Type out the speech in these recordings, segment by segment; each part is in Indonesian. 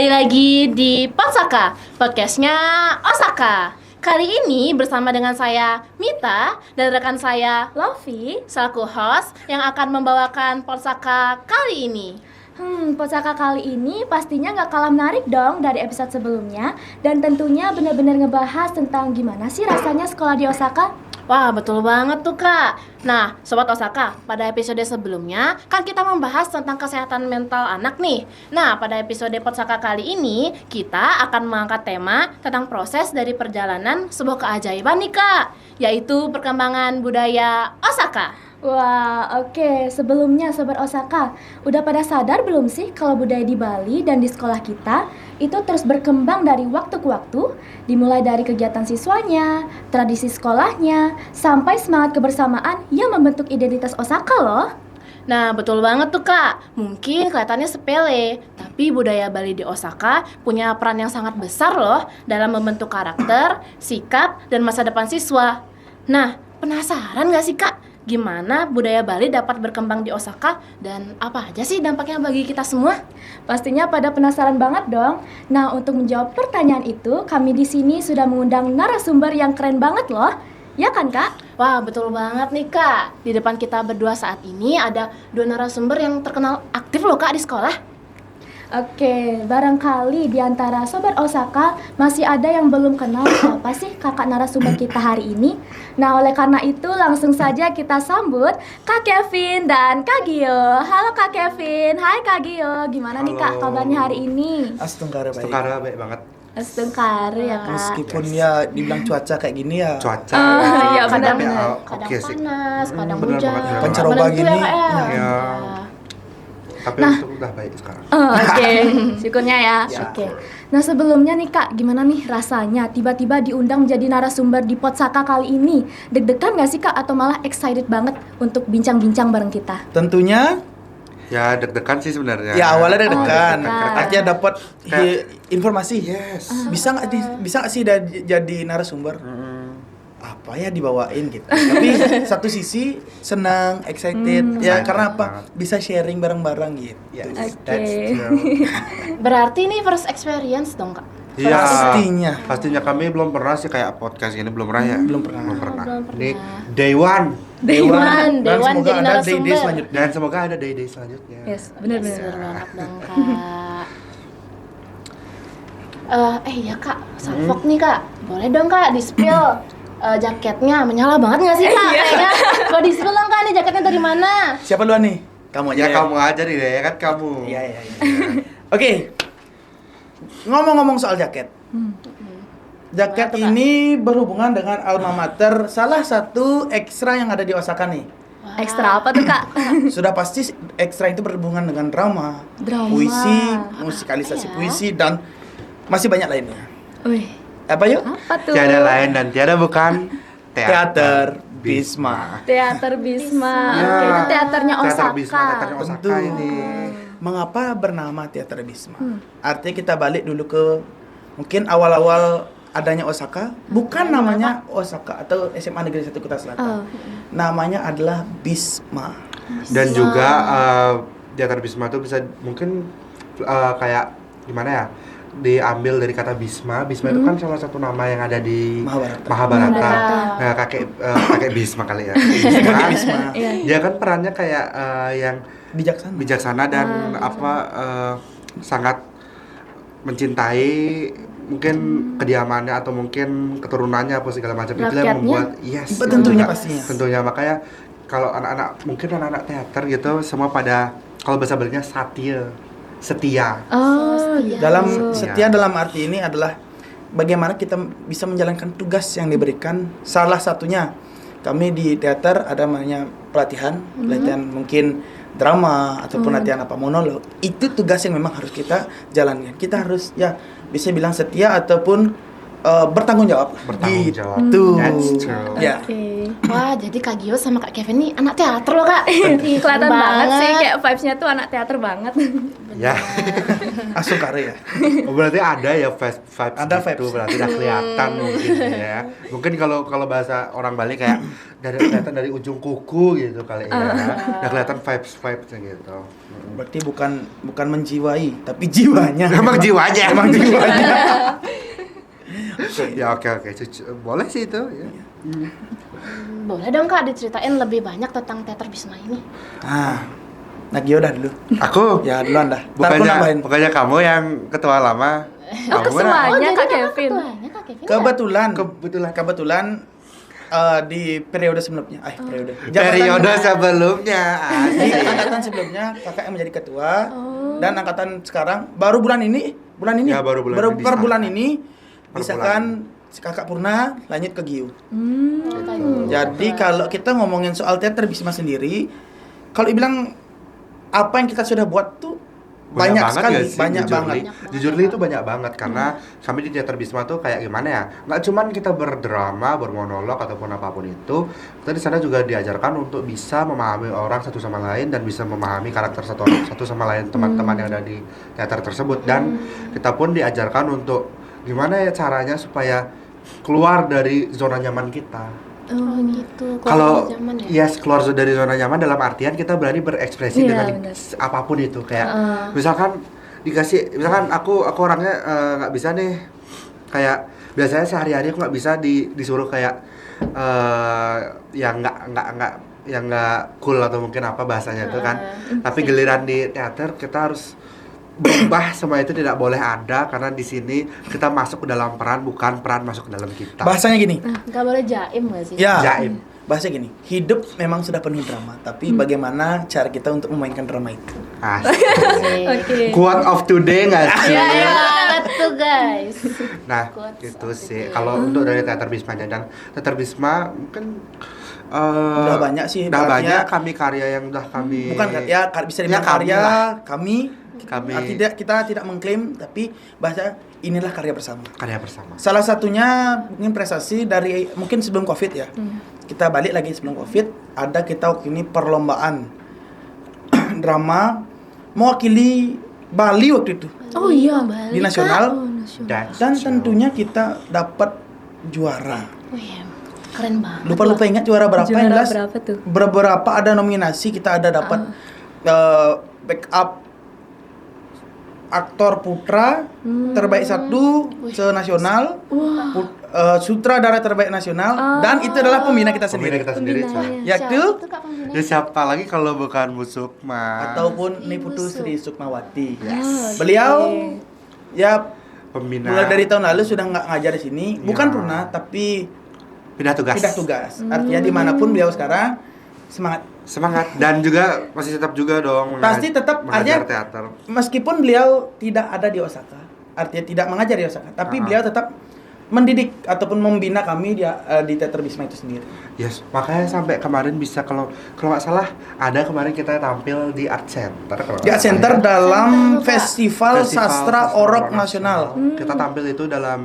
Kembali lagi di Ponsaka, podcastnya Osaka. Kali ini bersama dengan saya Mita dan rekan saya Lofi selaku host yang akan membawakan Ponsaka kali ini. Ponsaka kali ini pastinya nggak kalah menarik dong dari episode sebelumnya. Dan tentunya benar-benar ngebahas tentang gimana sih rasanya sekolah di Osaka. Wah, betul banget tuh Kak. Nah, Sobat Osaka, pada episode sebelumnya kan kita membahas tentang kesehatan mental anak nih. Nah, pada episode Ponsaka kali ini kita akan mengangkat tema tentang proses dari perjalanan sebuah keajaiban nih Kak, yaitu perkembangan budaya Osaka. Wah, oke. Sebelumnya Sobat Osaka, udah pada sadar belum sih kalau budaya di Bali dan di sekolah kita itu terus berkembang dari waktu ke waktu, dimulai dari kegiatan siswanya, tradisi sekolahnya, sampai semangat kebersamaan yang membentuk identitas Osaka loh. Nah, betul banget tuh Kak. Mungkin kelihatannya sepele, tapi budaya Bali di Osaka punya peran yang sangat besar loh dalam membentuk karakter, sikap, dan masa depan siswa. Nah, penasaran gak sih Kak? Gimana budaya Bali dapat berkembang di Osaka dan apa aja sih dampaknya bagi kita semua? Pastinya pada penasaran banget dong. Nah, untuk menjawab pertanyaan itu, kami di sini sudah mengundang narasumber yang keren banget loh. Ya kan, Kak? Wah, betul banget nih Kak. Di depan kita berdua saat ini ada dua narasumber yang terkenal aktif loh Kak di sekolah. Oke, barangkali di antara Sobat Osaka masih ada yang belum kenal siapa sih kakak narasumber kita hari ini. Nah, oleh karena itu langsung saja kita sambut Kak Kevin dan Kak Gio. Halo Kak Kevin, hai Kak Gio. Gimana nih Kak kabarnya hari ini? Astungkara baik. Astungkara baik banget. Astungkara ya Kak. Meskipun ya dibilang cuaca kayak gini ya. Cuaca. Iya, kadang benar-benar. kadang Oke sih. panas, kadang benar hujan. banget, benar Pancaroba Kadang gitu gini, ya, Kak, ya. Ya. Tapi Nah. untuk udah baik sekarang. Oke, syukurnya ya. Ya. Oke. Nah, sebelumnya nih Kak, gimana nih rasanya tiba-tiba diundang menjadi narasumber di Ponsaka kali ini? Deg-degan gak sih Kak atau malah excited banget untuk bincang-bincang bareng kita? Tentunya Ya deg-degan sih sebenarnya. ya awalnya deg-degan. deg-degan. Artinya dapat Kayak- informasi. Yes. Bisa nggak sih jadi narasumber? Apa ya dibawain gitu. Tapi satu sisi senang, excited. Ya Excited karena apa? banget. Bisa sharing bareng-bareng gitu. Yes, Oke. that's true. Berarti ini first experience dong Kak? Iya. Pastinya. Pastinya kami belum pernah sih kayak podcast ini belum pernah ya. Belum pernah. Belum pernah. belum pernah. Ini day one. Dewan Dan semoga jadi ada narasumber. day-day selanjutnya. Dan semoga ada day-day selanjutnya. Yes, benar-benar. Bener banget dong Kak. Iya Kak, Salfok nih Kak. Boleh dong Kak di-spill jaketnya. Menyala banget gak sih Kak? Kayaknya kalau di-spill dong Kak, nih jaketnya dari mana? Siapa duluan nih? Kamu aja. Ya kamu aja nih deh, kan kamu. Iya. Oke. Ngomong-ngomong soal jaket. Jaket Gimana tuh, Kak? ini berhubungan dengan alma mater salah satu ekstra yang ada di Osaka nih. Ekstra apa tuh Kak? Sudah pasti ekstra itu berhubungan dengan drama, Drama. puisi, musikalisasi Apa ya? puisi dan masih banyak lainnya. Wih, Apa yuk? apa tuh? Tiada lain dan tiada bukan Teater Bisma. Teater Bisma. Ya. Oke, itu teaternya Osaka. Teater Bisma, teaternya Osaka Tentu. ini. Mengapa bernama Teater Bisma? Artinya kita balik dulu ke mungkin awal-awal adanya Osaka, bukan namanya Osaka atau SMA Negeri 1 Kuta Oh. Selatan. Namanya adalah Bisma. Dan juga teater Bisma itu bisa mungkin kayak gimana ya, diambil dari kata Bisma. Bisma itu kan salah satu nama yang ada di Mahabharata. Mahabharata. Nah, kakek Bisma kali ya. Kakek Bisma. Iya. Dia kan perannya kayak yang Bijaksana. bijaksana dan sangat mencintai mungkin kediamannya atau mungkin keturunannya apa segala macam itu yang Rakyatnya? membuat yes Tentunya Kak. pastinya. Tentunya makanya kalau anak-anak teater gitu semua pada kalau bahasa Balinya setia. Oh, iya. Dalam Setia. setia dalam arti ini adalah bagaimana kita bisa menjalankan tugas yang diberikan. Salah satunya kami di teater ada namanya pelatihan mungkin drama ataupun latihan apa monolog. Itu tugas yang memang harus kita jalankan. Kita harus ya bisa bilang setia ataupun bertanggung jawab. Bertanggung jawab. Gitu. That's true. Ya. Oke. Wah, jadi Kak Gio sama Kak Kevin nih anak teater loh, Kak. Ih, kelihatan banget sih kayak vibes-nya tuh anak teater banget. Ya. Asuh kare ya. Oh, berarti ada ya vibes Ada gitu, vibes. berarti udah kelihatan mungkin ya. Mungkin kalau bahasa orang Bali kayak kelihatan dari ujung kuku gitu kali ya. Udah kelihatan vibes-vibesnya gitu. Berarti bukan menjiwai, tapi jiwanya. Emang jiwanya. Emang jiwanya. Ya oke, boleh sih itu ya. Boleh dong Kak diceritain lebih banyak tentang teater Bisma ini. Nah, Gio dah dulu. Aku Ya duluan dah. Ntar aku nambahin. bukannya kamu yang ketua lama. Kamu kan ketuanya Kak jadi aku Kevin. ketuanya Kak Kevin. Kebetulan di periode sebelumnya. Periode. periode sebelumnya. Di Asik. angkatan sebelumnya kakak yang menjadi ketua dan angkatan sekarang baru bulan ini Ya, baru bulan ini per disahkan. bulan ini Per disahkan si kakak Purna lanjut ke Giu. Gitu. Jadi kalau kita ngomongin soal teater Bisma sendiri, kalau dibilang apa yang kita sudah buat tuh banyak banget sekali, gak sih, banyak jujurly? banget. Jujurly itu banyak banget karena kami di teater Bisma tuh kayak gimana ya? Nggak cuman kita berdrama, bermonolog ataupun apapun itu, kita di sana juga diajarkan untuk bisa memahami orang satu sama lain dan bisa memahami karakter satu sama lain teman-teman yang ada di teater tersebut dan kita pun diajarkan untuk gimana ya caranya supaya keluar dari zona nyaman kita. Oh gitu. Kalau zaman ya. keluar dari zona nyaman dalam artian kita berani berekspresi Iya, dengan benar. apapun itu kayak misalkan misalkan aku orangnya nggak bisa nih kayak biasanya sehari-hari aku nggak bisa disuruh kayak yang nggak cool atau mungkin apa bahasanya itu kan tapi giliran di teater kita harus berubah, semua itu tidak boleh ada karena di sini kita masuk ke dalam peran, bukan peran masuk ke dalam kita. Bahasanya gini. Gak boleh jaim gak sih? Ya. Jaim. Bahasanya gini, hidup memang sudah penuh drama, tapi bagaimana cara kita untuk memainkan drama itu? Asik. Oke. Quote of today nggak sih? Iya banget tuh guys. Nah, Quotes itu of sih. the day. Kalau untuk dari teater Bisma dan teater Bisma mungkin Udah banyak sih, Udah artinya- banyak kami karya yang udah kami. Bukan ya, bisa dibilang Ya, kami karya lah. kami. Kami- Kita tidak mengklaim, tapi bahasa inilah karya bersama. Karya bersama. Salah satunya mungkin prestasi dari mungkin sebelum Covid ya. Kita balik lagi sebelum Covid, ada kita waktu ini perlombaan drama mewakili Bali waktu itu Oh iya, di nasional That's dan true. tentunya kita dapat juara. Wih, keren banget. Lupa ingat juara berapa yang Juara jelas. berapa tuh? Beberapa ada nominasi, kita ada dapat backup aktor putra terbaik satu senasional, sutradara terbaik nasional, dan itu adalah pembina kita Pembina sendiri. kita sendiri, coy. Pembinanya. Yaitu Kak pembinanya? Ya siapa lagi kalau bukan Bu Sukma? ataupun Niputu Sri Sukmawati. Yes. Beliau ya Pembina. mulai dari tahun lalu sudah nggak ngajar di sini, bukan Ya. pernah tapi pindah tugas. pindah tugas. Artinya dimanapun beliau sekarang semangat. Semangat dan juga masih tetap juga dong Pasti tetap, mengajar artinya- teater. Meskipun beliau tidak ada di Osaka, artinya tidak mengajar di Osaka, tapi beliau tetap mendidik ataupun membina kami di teater Bisma itu sendiri. Yes, makanya sampai kemarin bisa kalau nggak salah ada kemarin kita tampil di Art Center. kalau Di nggak Art salah Center ya. dalam Festival Sastra Orok Nasional. Kita tampil itu dalam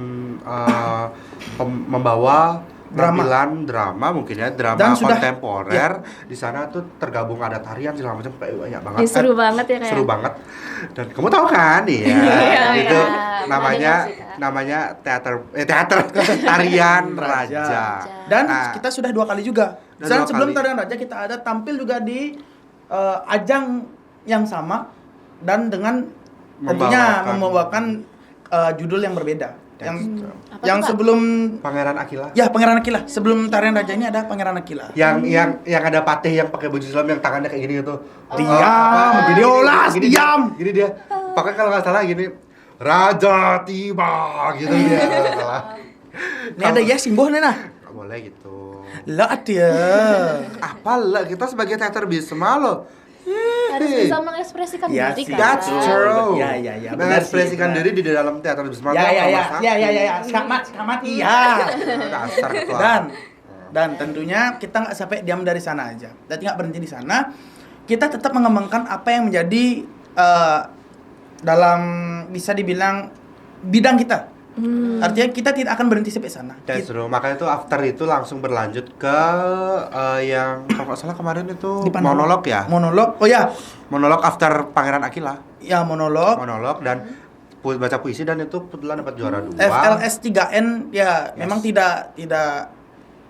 membawa Drama. penampilan drama mungkin ya, drama Dan sudah- kontemporer. Di sana tuh tergabung ada tarian segala macam kayak banyak banget. Ya, seru banget ya kayak. Seru banget. Dan kamu tahu kan ya, itu iya. namanya Pernah dengar sih, Kak. namanya teater tarian Raja. raja. Dan Nah, kita sudah 2 kali juga. Udah Dan 2 sebelum kali. Tarian Raja kita ada tampil juga di ajang yang sama dan dengan tentunya membawakan judul yang berbeda. Yang Apa yang tuh, Kak? sebelum Pangeran Akila. ya Pangeran Akila. Sebelum Tarian Raja ini ada Pangeran Akila. Yang ada patih yang pakai baju Islam yang tangannya kayak gini gitu. Diam, Gini, Diolas, gini, diam. Gini dia. Pakai kalau nggak salah gini. Raja tiba gitu dia kalau nggak salah. Ini ada ya simbolnya nah. Nggak boleh gitu. Lah dia. Apa lah, kita sebagai teater Bisma loh. Harus bisa mengekspresikan Ya diri sih, kan. That's true. Ya, benar sih, Mengekspresikan benar. diri di dalam teater Bisma. Ya tuh ya ya nomor satu. ya. Selamat iya. Dasar ketua. Dan tentunya kita nggak sampai diam dari sana aja. Dan nggak berhenti di sana. Kita tetap mengembangkan apa yang menjadi dalam bisa dibilang bidang kita Artinya kita tidak akan berhenti sampai sana. That's true. Makanya tuh after itu langsung berlanjut ke yang kalau nggak salah kemarin itu Di mana? monolog ya. Monolog. Oh ya, Monolog after Pangeran Akila. ya monolog. Monolog dan baca puisi dan itu kebetulan dapat juara 2. FLS 3N ya memang tidak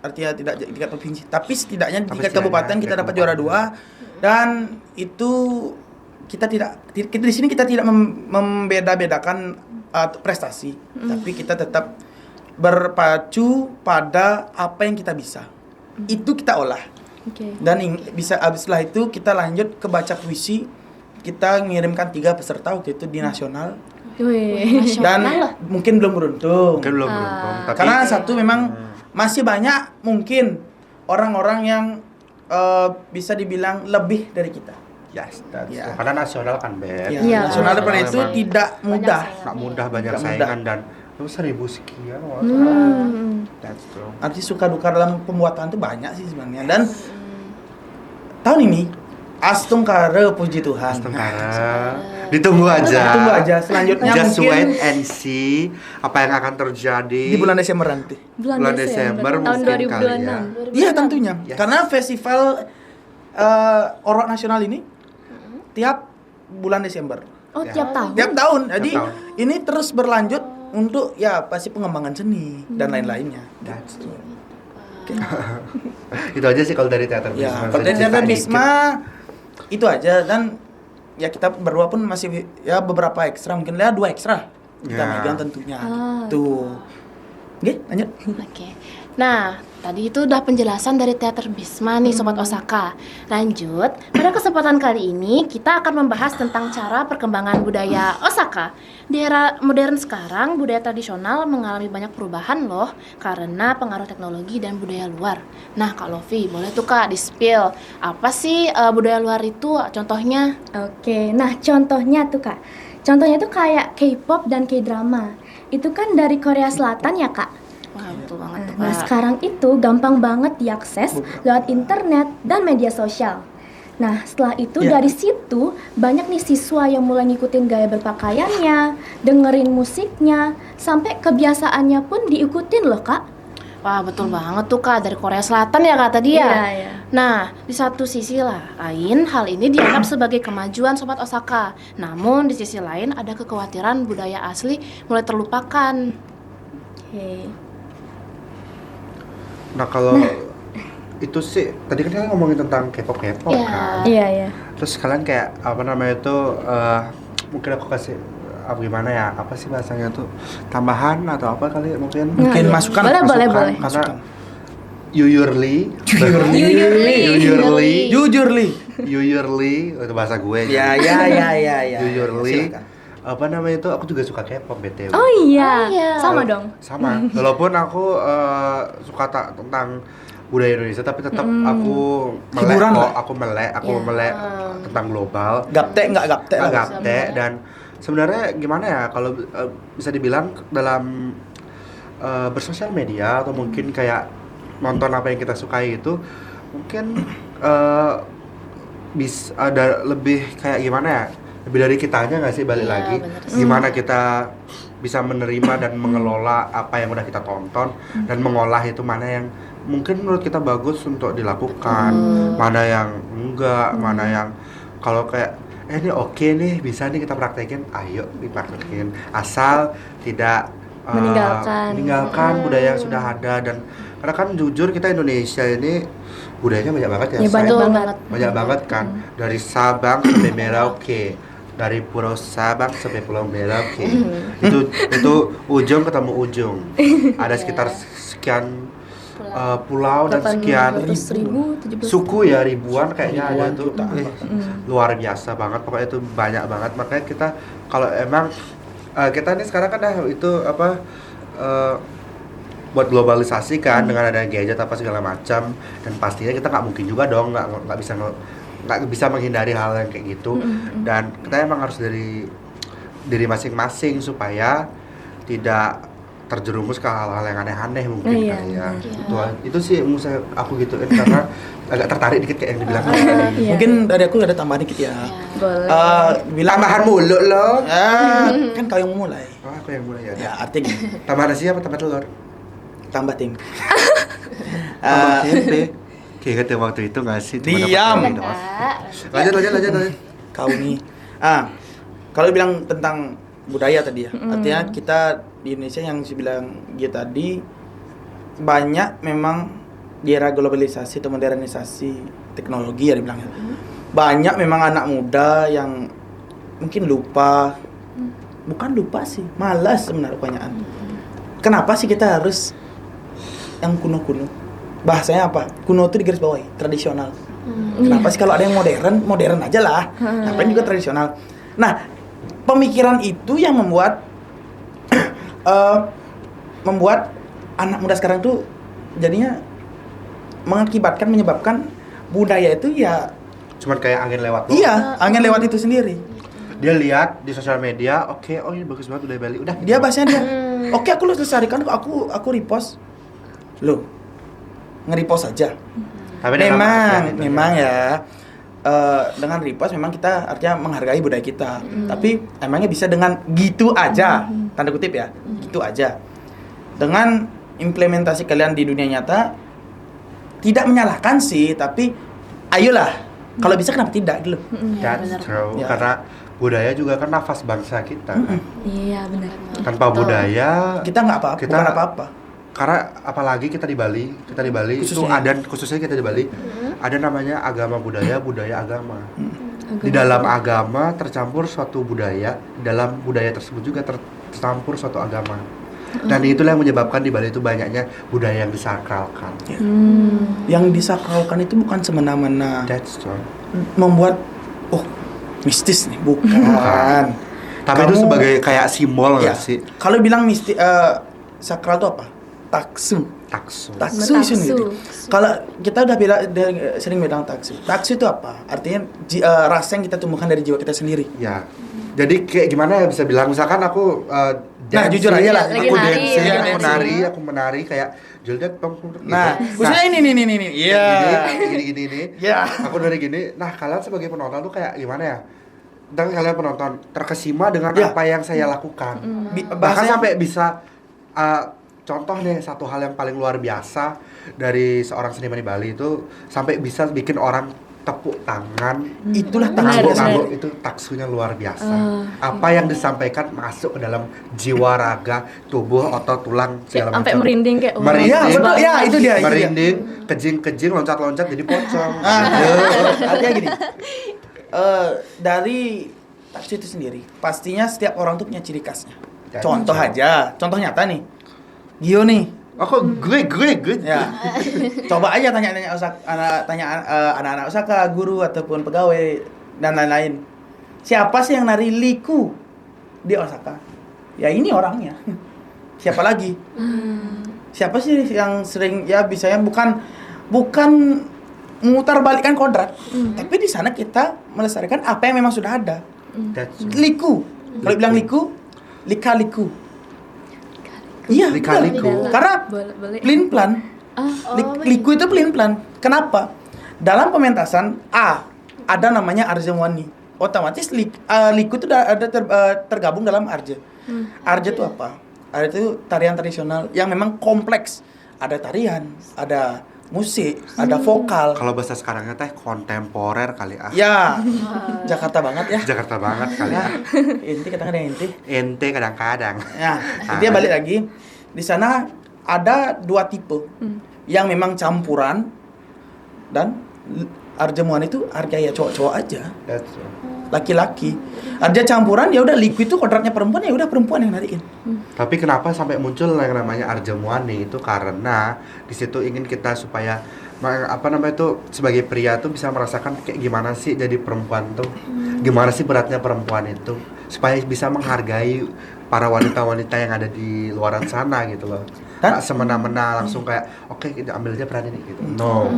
artinya tidak tingkat provinsi, tapi setidaknya di Tapi tingkat setidaknya kabupaten kita tingkat dapat juara 2 dan itu kita di sini kita tidak membeda-bedakan prestasi, tapi kita tetap berpacu pada apa yang kita bisa. Itu kita olah. Oke. Dan bisa abis setelah itu kita lanjut ke baca puisi. Kita ngirimkan 3 peserta waktu itu di nasional. Wih. Dan Nasional loh. mungkin belum beruntung. Mungkin belum beruntung, tapi Karena satu memang masih banyak mungkin orang-orang yang bisa dibilang lebih dari kita. yes, that's Ya. true. Karena nasional kan Ben. Ya, Iya. nasional pada itu Memang tidak mudah. nggak mudah, banyak Nggak saingan dan itu 1000 sekian. That's true. Arti suka duka dalam pembuatan itu banyak sih sebenarnya. Dan tahun ini Astungkara puji Tuhan. Tentara. Ditunggu aja. Tunggu aja selanjutnya Just mungkin wait and see apa yang akan terjadi di bulan Desember nanti. Bulan Desember tahun mungkin kali ya. 2026. Iya tentunya. Yes. Karena festival Orok Nasional ini tiap bulan Desember. Oh, Ya. tiap tahun. Tiap tahun. Jadi tahun. ini terus berlanjut untuk ya pasti pengembangan seni dan lain-lainnya. That's true. Itu aja sih kalau dari teater Ya, Bisma. kalau dari Saya Teater cerita Bisma itu aja dan ya kita berdua pun masih ya beberapa ekstra mungkin ya 2 ekstra kita Ya. megang tentunya. Ah. Tuh. Oke, lanjut. Oke. Nah, tadi itu udah penjelasan dari Teater Bisma nih Sobat Osaka. Lanjut, pada kesempatan kali ini kita akan membahas tentang cara perkembangan budaya Osaka. Di era modern sekarang, budaya tradisional mengalami banyak perubahan loh karena pengaruh teknologi dan budaya luar. Nah, Kak Lofi, boleh tuh Kak di-spill apa sih budaya luar itu contohnya? Oke, nah contohnya tuh Kak. Contohnya tuh kayak K-pop dan K-drama. Itu kan dari Korea Selatan ya Kak. Wah, betul banget tuh Nah Kak. sekarang itu gampang banget diakses lewat internet dan media sosial. Nah setelah itu Ya. dari situ banyak nih siswa yang mulai ngikutin gaya berpakaiannya, dengerin musiknya, sampai kebiasaannya pun diikutin loh Kak. Wah, betul banget tuh Kak, dari Korea Selatan ya Kak tadi ya. Iya, iya. Nah, di satu sisi lain, hal ini dianggap sebagai kemajuan Sobat Osaka. Namun, di sisi lain ada kekhawatiran budaya asli mulai terlupakan. Oke. Nah kalau itu sih tadi kan kita ngomongin tentang K-pop Iya. kan. Iya iya. Terus kalian kayak apa namanya itu mungkin aku kasih apa gimana ya, apa sih bahasanya tuh, tambahan atau apa kali mungkin. Mungkin iya. masukan. Boleh, boleh, Masukan, boleh. Karena Masukan. Yuyurli itu bahasa gue. Ya. Yuyurli Silakan. apa namanya itu, aku juga suka K-pop BTW. Oh iya. Oh, iya. Sama dong. Sama. Walaupun aku suka tentang budaya Indonesia, tapi tetap aku melek Hiburan kok, lah. aku Ya. melek tentang global. Gaptek nggak gaptek Nggak lah. gapte, dan sebenarnya gimana ya kalau bisa dibilang dalam bersosial media atau mungkin kayak nonton apa yang kita sukai itu mungkin bisa ada lebih kayak gimana ya, lebih dari kitanya nggak sih, balik Iya, lagi bener sih. gimana kita bisa menerima dan mengelola apa yang udah kita tonton dan mengolah itu mana yang mungkin menurut kita bagus untuk dilakukan, mana yang enggak, mana yang kalau kayak ini oke nih, bisa nih kita praktekin, ayo dipraktekin, asal tidak meninggalkan budaya yang sudah ada. Dan karena kan jujur kita Indonesia ini budayanya banyak banget ya, Ya, Say. banyak Betul banget. Banyak banget kan, dari Sabang sampai Merauke, dari Pulau Sabang sampai Pulau Merauke, itu ujung ketemu ujung, ada sekitar sekian pulau dan sekian 800.000, 17.000. suku ya, ribuan kayaknya ada tuh. Jutaan. Luar biasa banget, pokoknya itu banyak banget. Makanya kita kalau emang kita ini sekarang kan itu apa buat globalisasi kan, dengan adanya gadget apa segala macam, dan pastinya kita nggak mungkin juga dong nggak bisa menghindari hal yang kayak gitu. Dan kita emang harus dari diri masing-masing supaya tidak terjerumus ke hal-hal yang aneh-aneh mungkin Iya. kali ya. Itu sih aku gituin karena agak tertarik dikit kayak yang dibilang tadi. Iya. Mungkin dari aku ada tambahan dikit ya. Boleh. Bilang Tambahan mulu loh. kan kau yang mulai. Oh, aku yang mulai ya. Ya, artinya gini, Tambah nasi apa tambah telur? tambah tempe. Tambah tempe. Kayak inget yang waktu itu nggak sih? Cuma dapat Diam. tempe doang. Lanjut. Kau nih. Kalau bilang tentang budaya tadi ya, artinya kita di Indonesia yang saya bilang dia tadi banyak memang di era globalisasi atau modernisasi teknologi ya dibilangnya. Banyak memang anak muda yang mungkin lupa, bukan lupa sih, malas sebenarnya kebanyakan. Kenapa sih kita harus yang kuno-kuno? Bahasanya apa? Kuno itu digaris bawahi, tradisional. Kenapa sih kalau ada yang modern aja lah. Ngapain juga tradisional. Nah, pemikiran itu yang membuat membuat anak muda sekarang tuh jadinya menyebabkan budaya itu ya Cuman kayak angin lewat doang. iya, angin lewat itu sendiri. Dia lihat di sosial media, oke, oh ini bagus banget udah Bali. Udah. Dia bahasanya dia, oke aku lestarikan, aku repost. Loh, nge-repost aja. Tapi dalam artian itu memang ya. Dengan repost memang kita artinya menghargai budaya kita. Tapi emangnya bisa dengan gitu aja, tanda kutip ya, gitu aja. Dengan implementasi kalian di dunia nyata, tidak menyalahkan sih, tapi ayolah, kalau bisa kenapa tidak gitu loh. That's true. Ya. Karena budaya juga kan nafas bangsa kita. Kan? Iya, benar. Tanpa budaya Kita nggak apa-apa, Kita- bukan apa-apa. karena apalagi kita di Bali itu Khususnya. ada khususnya kita di Bali ada namanya agama budaya agama. Di dalam agama tercampur suatu budaya, dalam budaya tersebut juga tercampur suatu agama. Dan itulah yang menyebabkan di Bali itu banyaknya budaya yang disakralkan. Yang disakralkan itu bukan semena-mena That's true. membuat mistis nih, bukan. Tapi itu Kamu- sebagai kayak simbol Ya, nggak sih? kalau bilang sakral itu apa? Taksu. Taksu. Taksu itu sendiri. Kalau kita udah sering bilang taksu. Taksu itu apa? Artinya rasa yang kita tumbuhkan dari jiwa kita sendiri. Ya. Jadi kayak gimana ya bisa bilang misalkan aku Nah, dancing, jujur aja lah. Lagi aku nari, dancing, lagi aku nari. aku menari kayak Juldet Nah, khususnya ini. Iya. Gini. Iya. Aku dari gini. Nah, kalian sebagai penonton tuh kayak gimana ya? Dan kalian penonton terkesima dengan Ya. apa yang saya lakukan. Bahkan Bahasanya- sampai bisa contoh nih satu hal yang paling luar biasa dari seorang seniman di Bali itu sampai bisa bikin orang tepuk tangan. Itulah Benar, taksu. benar. Ngangguk itu taksunya luar biasa. Apa yang disampaikan masuk ke dalam jiwa, raga, tubuh, otot, tulang segala Sampai macam. merinding kayak Merinding. Ya, betul. Ya, itu dia. Merinding, kejing-kejing, loncat-loncat jadi pocong. Artinya gini. Dari taksu itu sendiri, pastinya setiap orang tuh punya ciri khasnya. Ya, Contoh betul. aja, contoh nyata nih. Gio nih. Aku gue. Ya. Coba aja tanya anak-anak Osaka, guru ataupun pegawai dan lain-lain. Siapa sih yang nari liku di Osaka? Ya ini orangnya. Siapa lagi? Siapa sih yang sering ya bisanya bukan memutar balikkan kodrat, tapi di sana kita melestarikan apa yang memang sudah ada. That's Liku. Kalau bilang liku, lika-liku. Iya, Lika-liku. betul. Karena Boleh. pelin-pelan. Liku itu pelin-pelan. Kenapa? Dalam pementasan ada namanya Arja Muani. Otomatis liku itu ada tergabung dalam Arja. Arja itu apa? Arja itu tarian tradisional yang memang kompleks. Ada tarian, ada musik, ada vokal. Kalau bahasa sekarangnya teh kontemporer kali ah. Ya, Jakarta banget ya. Jakarta banget kali Ya, ah. inti kadang-kadang inti. Ente kadang-kadang. Ya, intinya balik lagi. Di sana ada dua tipe. Yang memang campuran dan Arja Muani itu Arja ya cowok-cowok aja. That's true. Laki-laki. Arja campuran ya udah liku itu kodratnya perempuan ya udah perempuan yang narikin. Tapi kenapa sampai muncul yang namanya Arja Muani itu karena di situ ingin kita supaya sebagai pria tuh bisa merasakan kayak gimana sih jadi perempuan tuh. Gimana sih beratnya perempuan itu supaya bisa menghargai para wanita-wanita yang ada di luaran sana gitu loh. Nggak semena-mena langsung kayak oke, kita ambil aja peran ini gitu. No.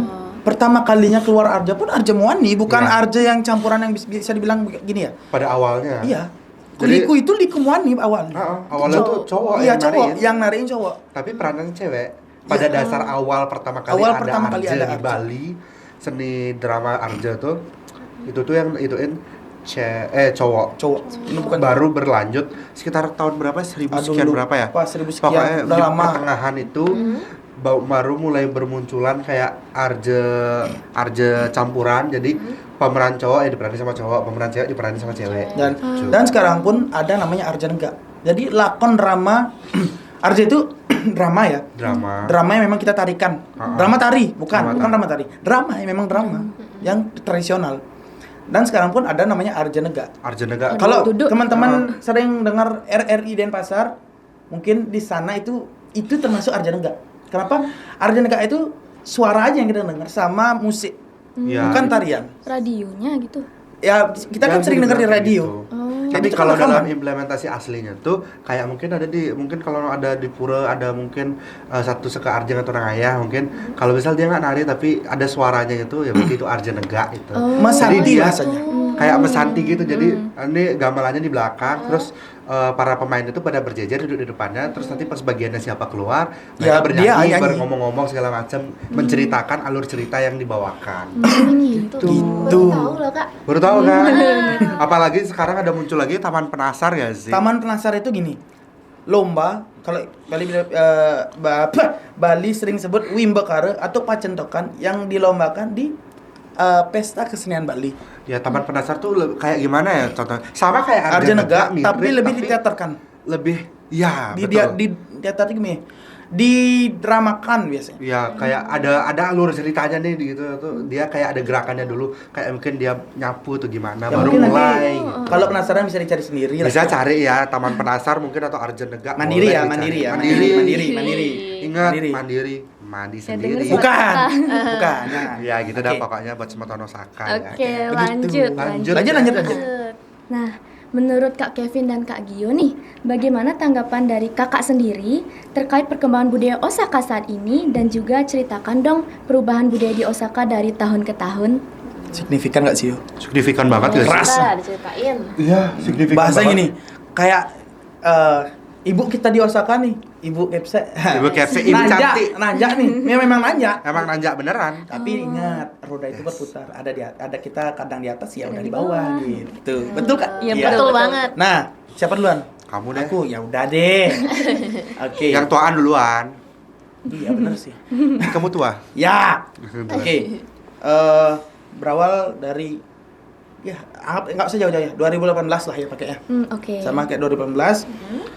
Pertama kalinya keluar Arja pun Arja Muani, bukan Iya. Arja yang campuran yang bisa dibilang gini ya. Pada awalnya. Iya. Liku itu Liku Muani awal. Awalnya tuh cowok Iya, yang cowok nariin. yang nariin cowok. Tapi peranannya cewek. Pada dasar awal pertama kali Awal ada pertama kali Arja ada di Arja. Bali, seni drama Arja tuh itu tuh yang ituin cowok. Ini bukan Baru berlanjut sekitar tahun berapa? 1000 sekian lupa, berapa ya? 1000 sekian, Pokoknya udah di lama. pertengahan itu baru mulai bermunculan kayak Arja campuran. Jadi pemeran cowok diperani sama cowok, pemeran cewek diperani sama cewek. Dan sekarang pun ada namanya Arja Nega. Jadi lakon drama Arja itu drama ya. Drama yang memang kita tarikan. Drama tari, bukan drama tari. Drama yang memang drama yang tradisional. Dan sekarang pun ada namanya Arja Nega. Kalau teman-teman sering dengar RRI Denpasar, mungkin di sana itu termasuk Arja Nega. Kenapa? Arja Nega itu suara aja yang kita dengar sama musik, bukan tarian. Radionya gitu. Ya kita kan sering dengar di radio. Gitu. Tapi kalau dalam implementasi aslinya tuh kayak mungkin kalau ada di pura ada mungkin satu seka Arjeng atau orang ayah mungkin kalau misal dia nggak nari tapi ada suaranya itu ya berarti itu Arja Nega itu. Mas Santi bahasanya. Kayak mesanti gitu. Jadi ini gamelannya di belakang terus para pemain itu pada berjejer duduk di depannya terus nanti pas bagiannya siapa keluar mereka bernyanyi, ngomong-ngomong segala macam menceritakan alur cerita yang dibawakan. Gitu. Baru tahu loh, Kak. Baru tahu kan? Apalagi sekarang ada muncul lagi Taman Penasar ya sih? Taman Penasar itu gini, lomba kalau Bali sering sebut Wimbekare atau Pacentokan yang dilombakan di pesta kesenian Bali. Ya Taman Penasar tuh kayak gimana ya contohnya? Sama kayak Arja Nega, tapi lebih diteaterkan. Di teater gini, didramakan biasanya. Ya kayak ada alur ceritanya nih gitu tuh. Dia kayak ada gerakannya dulu, kayak mungkin dia nyapu tuh gimana Ya, baru mulai. Kalau penasaran bisa dicari sendiri lah. Bisa cari ya Taman Penasar mungkin atau Arja Nega. Mandiri. Ingat Mandiri. Mandi sendiri. Bukan. Ya gitu dah pokoknya buat Semotono Saka Oke, ya. lanjut. Lanjut. Nah, menurut Kak Kevin dan Kak Gio nih, bagaimana tanggapan dari kakak sendiri terkait perkembangan budaya Osaka saat ini dan juga ceritakan dong perubahan budaya di Osaka dari tahun ke tahun. Signifikan nggak sih? Signifikan banget ya. Keras. Diceritain. Iya, signifikan. Bahasa banget. gini, kayak ibu kita di Osaka nih, Ibu Kepse. Ibu Kepse, ibu cantik. Nanjak nih. Memang nanjak. Emang nanjak beneran. Tapi ingat, roda itu berputar. Ada kita kadang di atas ya udah di bawah gitu. Betul Kak? Iya, betul banget. Nah, siapa duluan? Kamu deh. Aku, ya udah deh. Oke. Yang tuaan duluan. Iya benar sih. Kamu tua. Ya. Oke. Berawal dari nggak usah jauh-jauh ya. 2018 lah ya pakainya. Oke. Sama kayak 2018.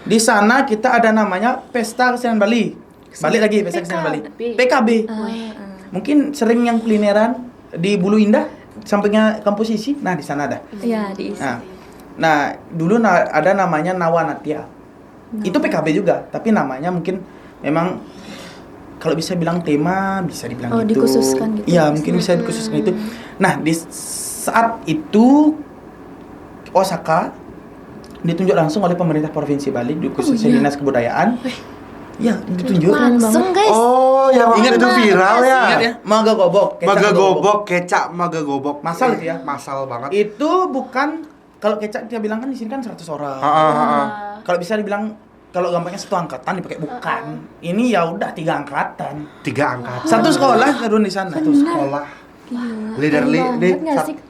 Di sana kita ada namanya Pesta Kesenian Bali. Balik lagi Pesta Kesenian Bali. PKB. Mungkin sering yang kulineran di Bulu Indah sampingnya kampus isi. Nah, di sana ada. Iya, di isi. Nah, dulu ada namanya Nawanatya. Itu PKB juga, tapi namanya mungkin memang kalau bisa bilang tema bisa dibilang gitu. Dikhususkan gitu. Iya, mungkin bisa dikhususkan itu. Nah, di saat itu Osaka ditunjuk langsung oleh pemerintah Provinsi Bali, khususnya Dinas Kebudayaan. Iya, ditunjuk. Langsung guys. Oh, yang Ingat itu viral ya. Ingat ya? Maga gobok. Kecap maga gobok. Masal itu ya. Masal banget. Itu bukan kalau kecap kita bilang kan di sini kan 100 orang. Kalau bisa dibilang kalau gampangnya satu angkatan dipakai bukan. Ini ya udah 3 angkatan. 3 angkatan. Satu sekolah turun di sana. Satu sekolah. Literally nih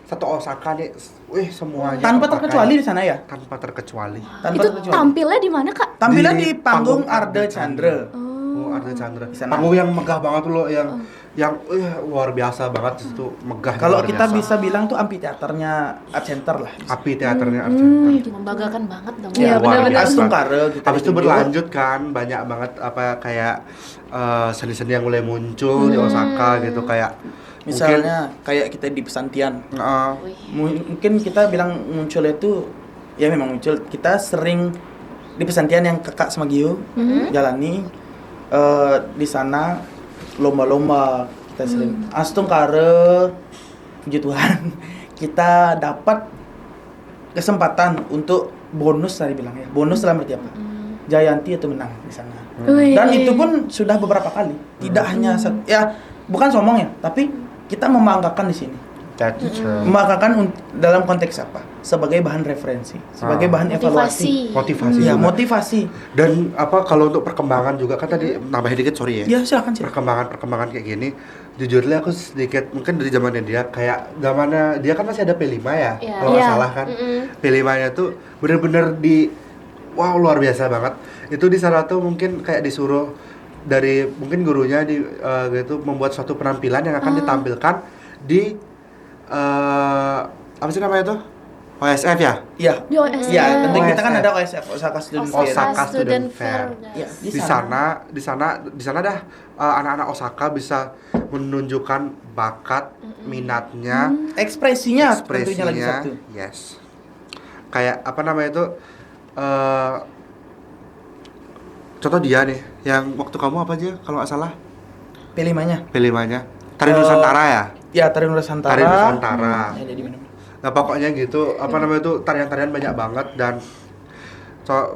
satu Osaka nih, semuanya tanpa terkecuali di sana ya. Tanpa terkecuali. Itu tampilnya di mana, Kak? Tampilnya di panggung Arda Chandra. Oh, Arda Chandra. Sana. Panggung yang megah banget loh, yang luar biasa banget itu, megah. Kalau kita bisa bilang tuh amphitheaternya Art Center lah. Amphitheaternya Art Center. Membanggakan banget dong. Iya, benar-benar. Astungkara gitu. Habis itu berlanjut kan banyak banget kayak seni-seni yang mulai muncul di Osaka gitu kayak misalnya kayak kita di Pesantian. Mungkin kita bilang muncul itu ya memang muncul. Kita sering di Pesantian yang Kakak sama Gio jalani di sana lomba-lomba kita sering. Astungkara, puji Tuhan, kita dapat kesempatan untuk bonus tadi bilang ya. Bonus dalam arti apa? Jayanti itu menang di sana. Dan itu pun sudah beberapa kali. Tidak hanya bukan sombong ya, tapi kita membanggakan di sini. That's true. Maka kan dalam konteks apa? Sebagai bahan referensi, sebagai bahan evaluasi. Motivasi Ya, juga. motivasi. Dan apa kalau untuk perkembangan juga kan tadi nambahin dikit sorry ya. Ya, silakan sih. Perkembangan kayak gini, jujur aku sedikit mungkin dari zamannya dia kayak zamannya dia kan masih ada P5 ya, Iya. kalau nggak Iya. salah kan. P5-nya tuh bener-bener wow luar biasa banget. Itu di sana tuh mungkin kayak disuruh dari mungkin gurunya gitu membuat suatu penampilan yang akan ditampilkan di apa sih namanya tuh? OSF ya? Iya. Di OSF. Ya, tentu kita kan OSF. ada OSF, Osaka Student Fair. Osaka Student Fair. Ya, Di sana dah anak-anak Osaka bisa menunjukkan bakat, minatnya, Ekspresinya tentunya lagi ekspresinya. satu. Yes. Kayak apa namanya itu? Contoh dia nih, yang waktu kamu apa aja kalau nggak salah? P5-nya. P5-nya. Tari Nusantara ya? Ya, Tari Nusantara. Tari Nusantara. Ya, di mana-mana. Nah pokoknya gitu, apa namanya itu tarian-tarian banyak banget dan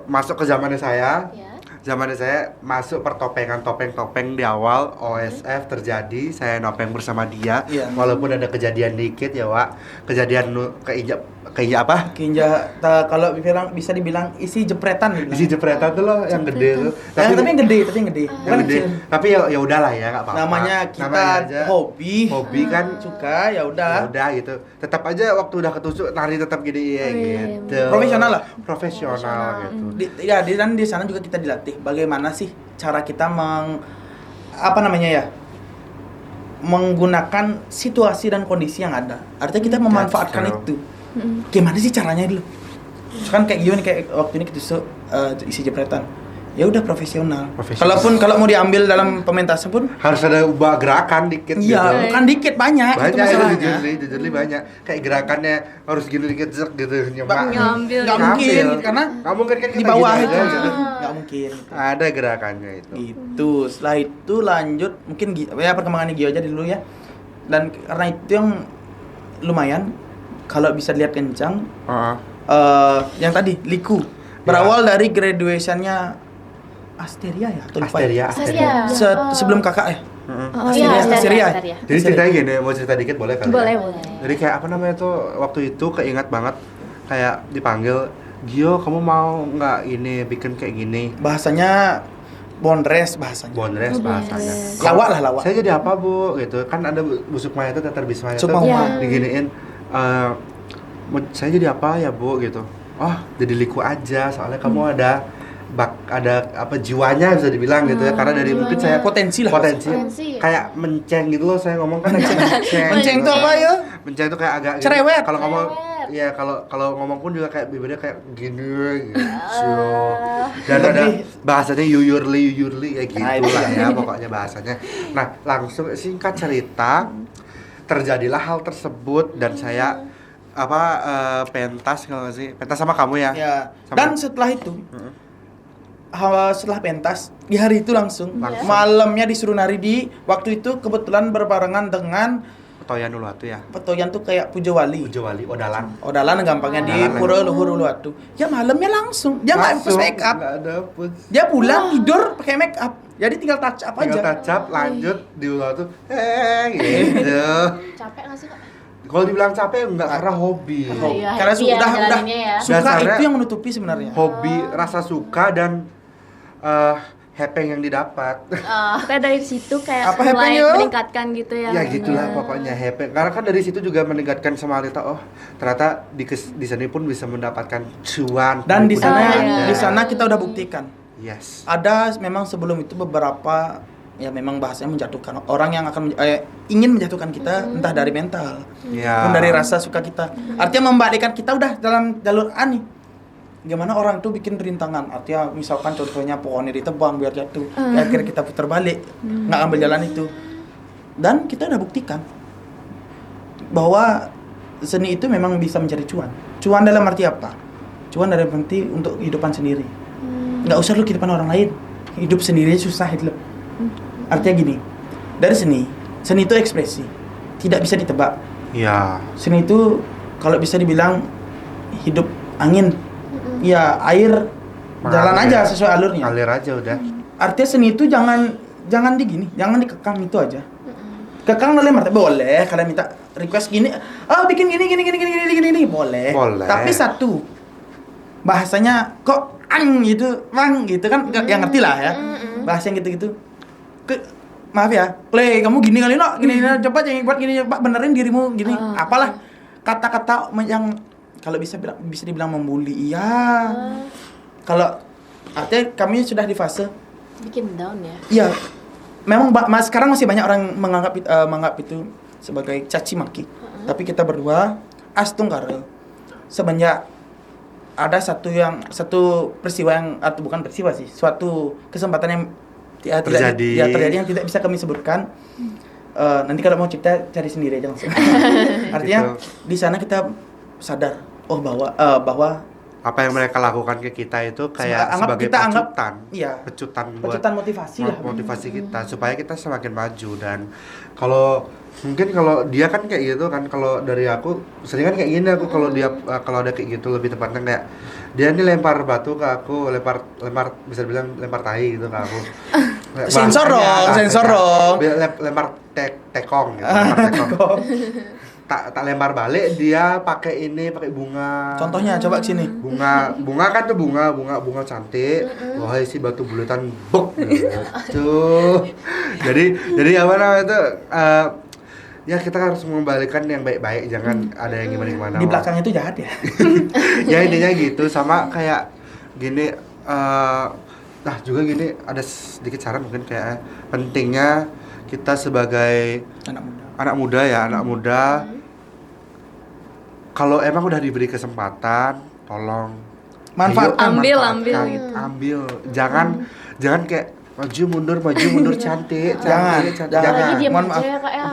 masuk ke zamannya saya. Ya. Zamannya saya masuk pertopengan topeng-topeng di awal OSF terjadi, saya nopeng bersama dia. Iya. Walaupun ada kejadian dikit ya, Wak. Kejadian keinjak apa? Kalau bisa dibilang isi jepretan dibilang. Isi jepretan tuh loh yang gede tuh. Tapi yang gede. yang Bukan gede. kecil. Tapi ya udahlah ya, enggak apa-apa. Namanya kita aja. hobi kan suka, ya ya udah. udah gitu. Tetap aja waktu udah ketusuk nari tetap gini ya gitu. Profesional lah. Profesional gitu. Dan di sana juga kita dilatih bagaimana sih cara kita menggunakan situasi dan kondisi yang ada. Artinya kita memanfaatkan true. itu. Gimana sih caranya dulu? Kan kayak gini kayak waktu ini ketusuk isi jepretan. Ya udah profesional. Kalau mau diambil dalam pementasan pun Harus ada ubah gerakan dikit iya, gitu. bukan dikit banyak itu Banyak masalahnya. jujur banyak. Kayak gerakannya harus gini dikit zek gitu Ngambil. Nggak mungkin karena nggak mungkin kan di kita bawah gini itu aja, gitu. nggak mungkin. Ada gerakannya itu. Gitu. Setelah itu lanjut mungkin perkembangan Gio aja dulu ya. Dan karena itu yang lumayan kalau bisa dilihat kencang yang tadi Liku berawal dari graduationnya Asteria ya atau lupa ya? Asteria. Sebelum kakak ya. Iya, Asteria. Asteria. Jadi ceritanya gini, mau cerita dikit boleh kali? Boleh, ya? boleh. Jadi kayak apa namanya tuh waktu itu keingat banget kayak dipanggil, Gio kamu mau nggak ini bikin kayak gini? Bahasanya Bondres bahasanya. Bondres bahasanya. Lawak lah lawak. Saya jadi apa bu? Gitu kan ada busuk maya itu teater bismaya itu Sukma Uma. diginiin. Saya jadi apa ya bu? Gitu. Oh jadi liku aja soalnya kamu ada apa jiwanya bisa dibilang gitu ya karena dari mungkin saya Potensi lah. Potensi. kayak menceng gitu loh saya ngomong kan menceng Menceng itu apa ya? menceng itu kayak agak Cerewet. kalau ngomong Cerewet. iya kalau ngomong pun juga kayak bibirnya kayak gini gitu dan ada Lebih- bahasanya yuyurli ya gitu Nah, itu lah ya. ya pokoknya bahasanya nah langsung singkat cerita terjadilah hal tersebut dan saya pentas kalau nggak sih pentas sama kamu ya Ya. Sama- Dan setelah itu setelah pentas di hari itu langsung Langsung. malamnya disuruh nari di waktu itu kebetulan berbarengan dengan Toyan Uluwatu ya Petoyan tuh kayak Pujo Wali. Pujo Wali Odalan Odalan gampangnya di Odalan. Pura Luhur Uluwatu. Ya malamnya langsung. Dia nggak Langsung, make up. nggak ada pun Dia pulang tidur pakai make up. Jadi tinggal touch up tinggal aja. tacap lanjut di Uluwatu gitu Capek nggak sih kak? kalau dibilang capek enggak karena hobi Iya, Karena happy ya udah ngejalaninnya ya. suka Dasarnya- itu yang menutupi sebenarnya. hobi rasa suka dan hepeng yang didapat Kita dari situ kayak Apa mulai happennya? meningkatkan gitu ya. ya gitulah pokoknya hepeng karena kan dari situ juga meningkatkan semangat kita ternyata di sini pun bisa mendapatkan cuan Dan di sana iya. di sana kita udah buktikan. yes Ada memang sebelum itu beberapa ya memang bahasanya menjatuhkan orang yang akan ingin menjatuhkan kita entah dari mental ya pun dari rasa suka kita. Artinya membalikkan kita udah dalam jalur ani. Gimana orang tuh bikin rintangan. Artinya misalkan contohnya pohonnya ditebang biar jatuh. Ya, akhirnya kita putar balik, nggak ambil jalan itu. Dan kita udah buktikan bahwa seni itu memang bisa mencari cuan. Cuan dalam arti apa? Cuan dalam arti untuk kehidupan sendiri. Nggak usah lu kehidupan orang lain. Hidup sendiri susah hidup. Artinya gini, dari seni itu ekspresi, tidak bisa ditebak. ya Seni itu kalau bisa dibilang hidup angin, ya air jalan Mengalir. aja sesuai alurnya. ngalir aja udah Artinya seni itu jangan dikekang itu aja. Kekang dalam arti boleh kalian minta request gini, bikin gini, boleh. Tapi satu, bahasanya kok gitu, bang gitu kan, yang ngerti lah ya. Bahasa yang gitu-gitu. Maaf ya, kamu gini kali no, gini, coba jangan buat gini, Pak, benerin dirimu gini. Apalah kata-kata yang kalau bisa dibilang membuli, iya. Kalau artinya kami sudah di fase Bikin down ya. iya. Memang sekarang masih banyak orang menganggap itu sebagai caci maki. Tapi kita berdua astungkara sebanyak ada satu peristiwa yang, atau bukan peristiwa sih, suatu kesempatan yang terjadi yang tidak bisa kami sebutkan. Nanti kalau mau cerita cari sendiri aja langsung. Artinya gitu. Di sana kita sadar bahwa apa yang mereka lakukan ke kita itu kayak sebagai pecutan motivasi kita supaya kita semakin maju. Dan kalau dia kan kayak gitu kan, kalau dari aku sering kan kayak gini, aku kalau ada kayak gitu, lebih tepatnya kayak dia nih lempar batu ke aku, lempar bisa bilang lempar tai gitu ke aku. sensor dong lempar tekong gitu, lempar tekong. tak lempar balik, dia pakai bunga. Contohnya coba sini. Bunga kan tuh bunga cantik. Wahai si batu buletan bok gitu. Jadi apa namanya itu ya kita harus mengembalikan yang baik-baik, jangan ada yang gimana-gimana. Di belakang itu jahat ya. Ya intinya gitu, sama kayak gini nah juga gini, ada sedikit saran mungkin kayak pentingnya kita sebagai anak muda kalau emang udah diberi kesempatan, tolong ambil. Jangan kayak maju mundur cantik. Jangan. Mohon maaf.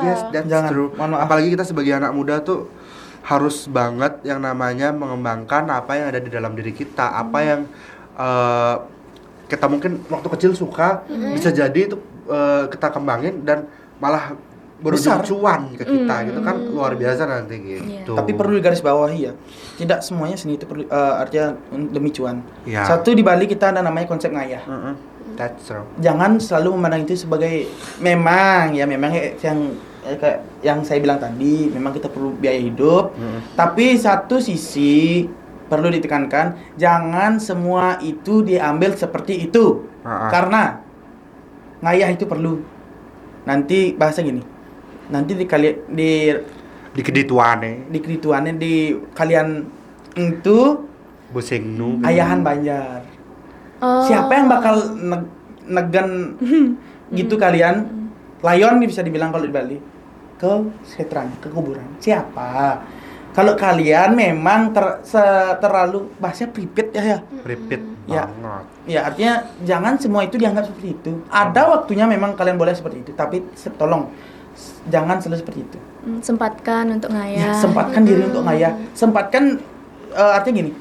Yes, that's true. Apalagi kita sebagai anak muda tuh harus banget yang namanya mengembangkan apa yang ada di dalam diri kita, apa yang kita mungkin waktu kecil suka, bisa jadi itu kita kembangin dan malah berujung cuan ke kita gitu kan, luar biasa nanti gitu. Tapi perlu digarisbawahi ya, tidak semuanya seni itu perlu artinya demi cuan. Ya. Satu, di Bali kita ada namanya konsep ngayah. That's true. Jangan selalu memandang itu sebagai memang yang saya bilang tadi, memang kita perlu biaya hidup. Tapi satu sisi perlu ditekankan, jangan semua itu diambil seperti itu. Karena ngayah itu perlu. Nanti bahasa gini. Nanti di kedituane di kalian itu busengnu ayahan Banjar. Siapa yang bakal negen gitu kalian? Layon bisa dibilang kalau di Bali ke setrang, ke kuburan. Siapa? Kalau kalian memang terlalu bahasanya pripit pripit ya. Banget. Ya, artinya jangan semua itu dianggap seperti itu. Ada waktunya memang kalian boleh seperti itu, tapi tolong jangan selalu seperti itu. Sempatkan untuk ngayah. Ya, sempatkan diri untuk ngayah. Sempatkan artinya gini.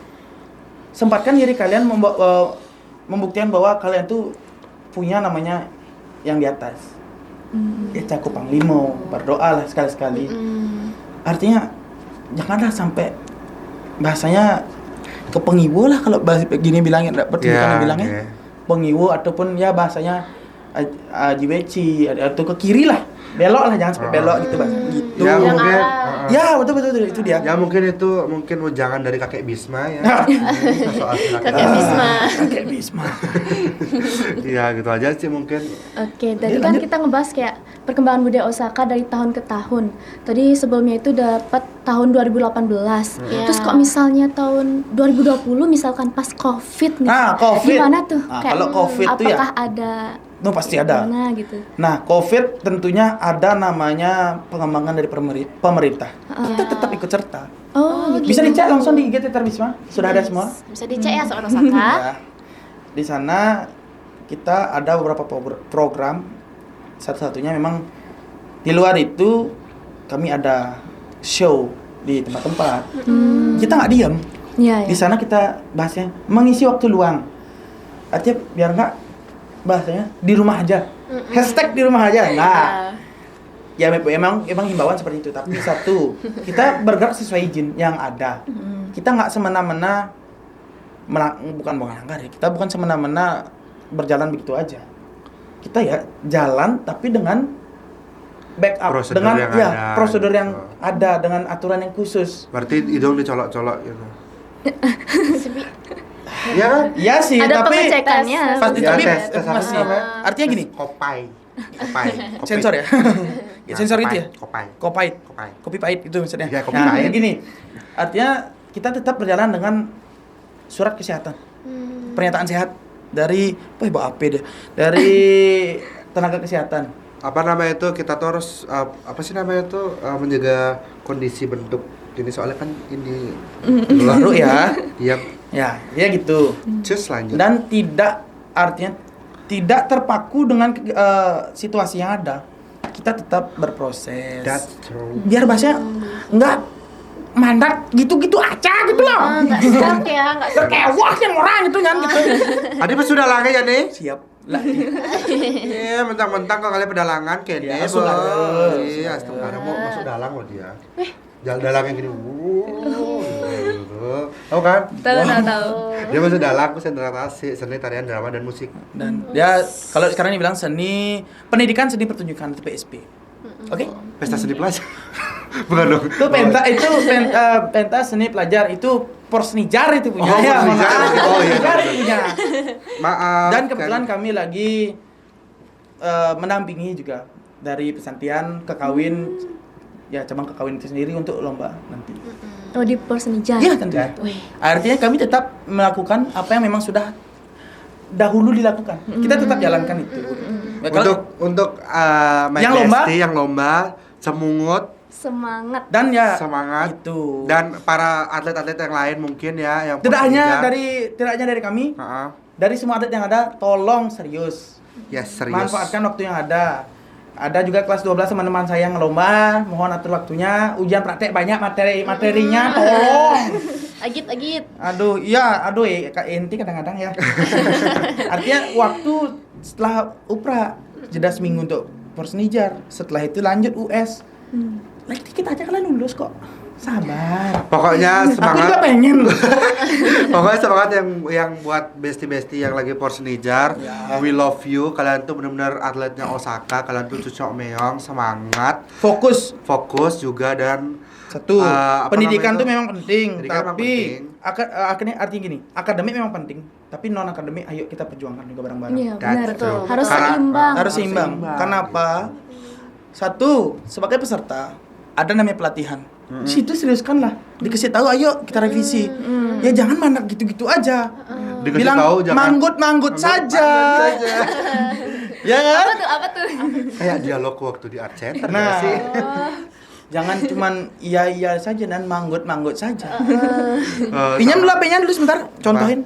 Sempatkan diri kalian membuktikan bahwa kalian tuh punya namanya yang di atas. Ya, cakup panglimo, berdoa lah sekali-sekali. Artinya janganlah sampai bahasanya kepengiwo lah, kalau gini bilangnya, bilangnya pengiwo, ataupun ya bahasanya jiweci atau ke kiri lah, belok lah, jangan sampai belok gitu bahasa gitu. Ya mungkin ya betul itu dia. Ya mungkin jangan dari kakek Bisma ya. Soal kakek Bisma. Iya gitu aja sih mungkin. Oke, tadi kan kita ngebahas kayak perkembangan budaya Osaka dari tahun ke tahun. Tadi sebelumnya itu dapat tahun 2018. Terus kok misalnya tahun 2020 misalkan pas Covid nih. Covid. Gimana tuh? Kalau Covid tuh ya. Apakah ada? Pasti ada. Gitu. Nah, Covid tentunya ada namanya pengembangan dari pemerintah. Kita tetap ikut serta. Gitu. Bisa dicek langsung di IG Teater Bisma. Sudah ada semua. Bisa dicek ya soal Osaka. Ya. Di sana kita ada beberapa program. Satu-satunya memang di luar itu kami ada show di tempat-tempat. Kita nggak diam. Ya. Di sana kita bahasnya mengisi waktu luang. Artinya biar nggak bahasanya di rumah aja. Hashtag di rumah aja. Nah, ya memang himbauan seperti itu. Tapi satu, kita bergerak sesuai izin yang ada. Kita nggak semena-mena bukan melanggar ya. Kita bukan semena-mena berjalan begitu aja. Kita ya jalan tapi dengan backup Prosedur dengan yang ya ada, prosedur gitu. yang ada dengan aturan yang khusus. Berarti hidung dicolok-colok gitu. Iya kan? Iya sih, Ada tapi pengecekannya. pasti Ya, tapi tes apa pasti. namanya? Artinya gini, Kopai. sensor ya. Nah, Sensor itu ya. Kopai. Kopi pahit itu maksudnya. Ya, kopi Nah, pahit. gini. Artinya kita tetap berjalan dengan surat kesehatan. Pernyataan sehat dari bawa AP deh. Dari tenaga kesehatan. Apa namanya itu kita tuh harus apa sih namanya itu menjaga kondisi bentuk ini soalnya kan ini Baru ya. Iya. Ya gitu. Just lanjut. Dan tidak artinya tidak terpaku dengan situasi yang ada. Kita tetap berproses. That's true. Biar bahasanya enggak mandat gitu-gitu aja gitu loh. Nggak stuck ya, nggak stuck. Terkewah yang orang itu kan gitu. Adi pas sudah lagi ya nih. Siap. Lah. Iya, mentang-mentang kok kalian pedalangan kene. Ya, sudah. Iya, astagfirullah mau masuk dalang loh dia. Jalan dalang yang gini. Tahu kan? Tahu. Dia masuk dalang konsentrasi seni tarian drama dan musik. Dan dia kalau sekarang dibilang seni pendidikan seni pertunjukan itu PSP. Oke? Pesta seni pelajar. Bukan dong. Itu pentas seni pelajar itu Porsnijar itu punya. Oh, Porsnijar. Oh, iya, Porsnijar betul. punya. Maaf. Dan kebetulan kami lagi mendampingi juga dari pesantian ke kawin ya cabang ke kawin itu sendiri untuk lomba nanti. Oh, di Porsnijar. Iya tentunya. Artinya kami tetap melakukan apa yang memang sudah dahulu dilakukan. Kita tetap jalankan itu. Ya, kalau- Untuk yang lomba semungut Semangat. dan ya semangat itu. dan para atlet-atlet yang lain mungkin ya yang tidak hanya Porsnijar. dari kami, Heeh. dari semua atlet yang ada, tolong serius. Ya serius. Manfaatkan waktu yang ada. Ada juga kelas 12 teman-teman saya yang ngelomba, mohon atur waktunya. Ujian praktek banyak materinya, tolong. Agit. Aduh, Kak Enti kadang-kadang ya. Artinya waktu setelah UPRA jeda seminggu untuk Porsnijar, setelah itu lanjut US. Lagi dikit aja kalian lulus kok. Sabar. Pokoknya Aku juga semangat. pengen. Pokoknya semangat yang buat bestie-bestie yang lagi Porsnijar. Ya. We love you. Kalian tuh benar-benar atletnya Osaka. Kalian tuh cucok meong, semangat, fokus juga dan Satu, apa pendidikan namanya tuh memang penting, Pendidikan memang tapi penting. artinya gini, akademik memang penting, tapi non akademik ayo kita perjuangkan juga bareng-bareng. Iya, That's benar. true. Harus Karena- seimbang. Harus seimbang. Kenapa? Satu, sebagai peserta ada namanya pelatihan. Di situ seriuskanlah, dikasih tahu ayo kita revisi. Ya jangan mandek gitu-gitu aja. Dikasih Bilang tahu jangan manggut saja. Ya kan? Apa tuh? kayak dialog waktu di art center Nah, nggak sih. jangan cuman iya saja dan manggut saja. Sama- Pinjam dulu HP-nya dulu sebentar, contohin.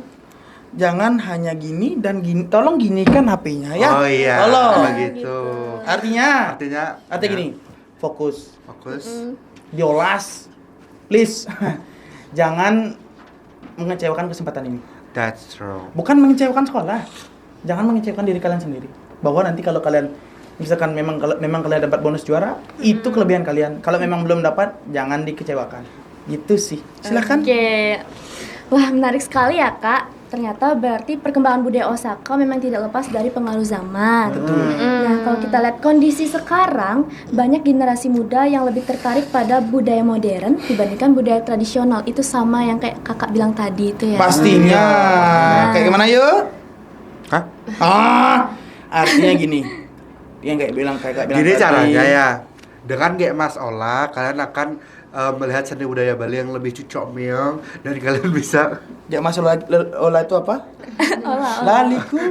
Jangan hanya gini dan gini, tolong ginikan HP-nya ya. Oh iya, Tolong. begitu. Artinya Artinya gini, fokus, fokus. diolas, please. Jangan mengecewakan kesempatan ini. That's true. Bukan mengecewakan sekolah. Jangan mengecewakan diri kalian sendiri. Bahwa nanti kalau kalian misalkan memang kalian dapat bonus juara, itu kelebihan kalian. Kalau memang belum dapat, jangan dikecewakan. Gitu sih. Silakan. Oke. Wah, menarik sekali ya, Kak. Ternyata berarti perkembangan budaya Osaka memang tidak lepas dari pengaruh zaman. Nah, kalau kita lihat kondisi sekarang, banyak generasi muda yang lebih tertarik pada budaya modern dibandingkan budaya tradisional. Itu sama yang kayak Kakak bilang tadi itu ya. Pastinya. Kayak gimana yuk? Hah? Artinya gini. Yang kayak bilang Gini tadi. caranya ya. Dengan kayak Mas Ola, kalian akan melihat seni budaya Bali yang lebih cucok meong dan kalian bisa Ya Mas Ola itu apa?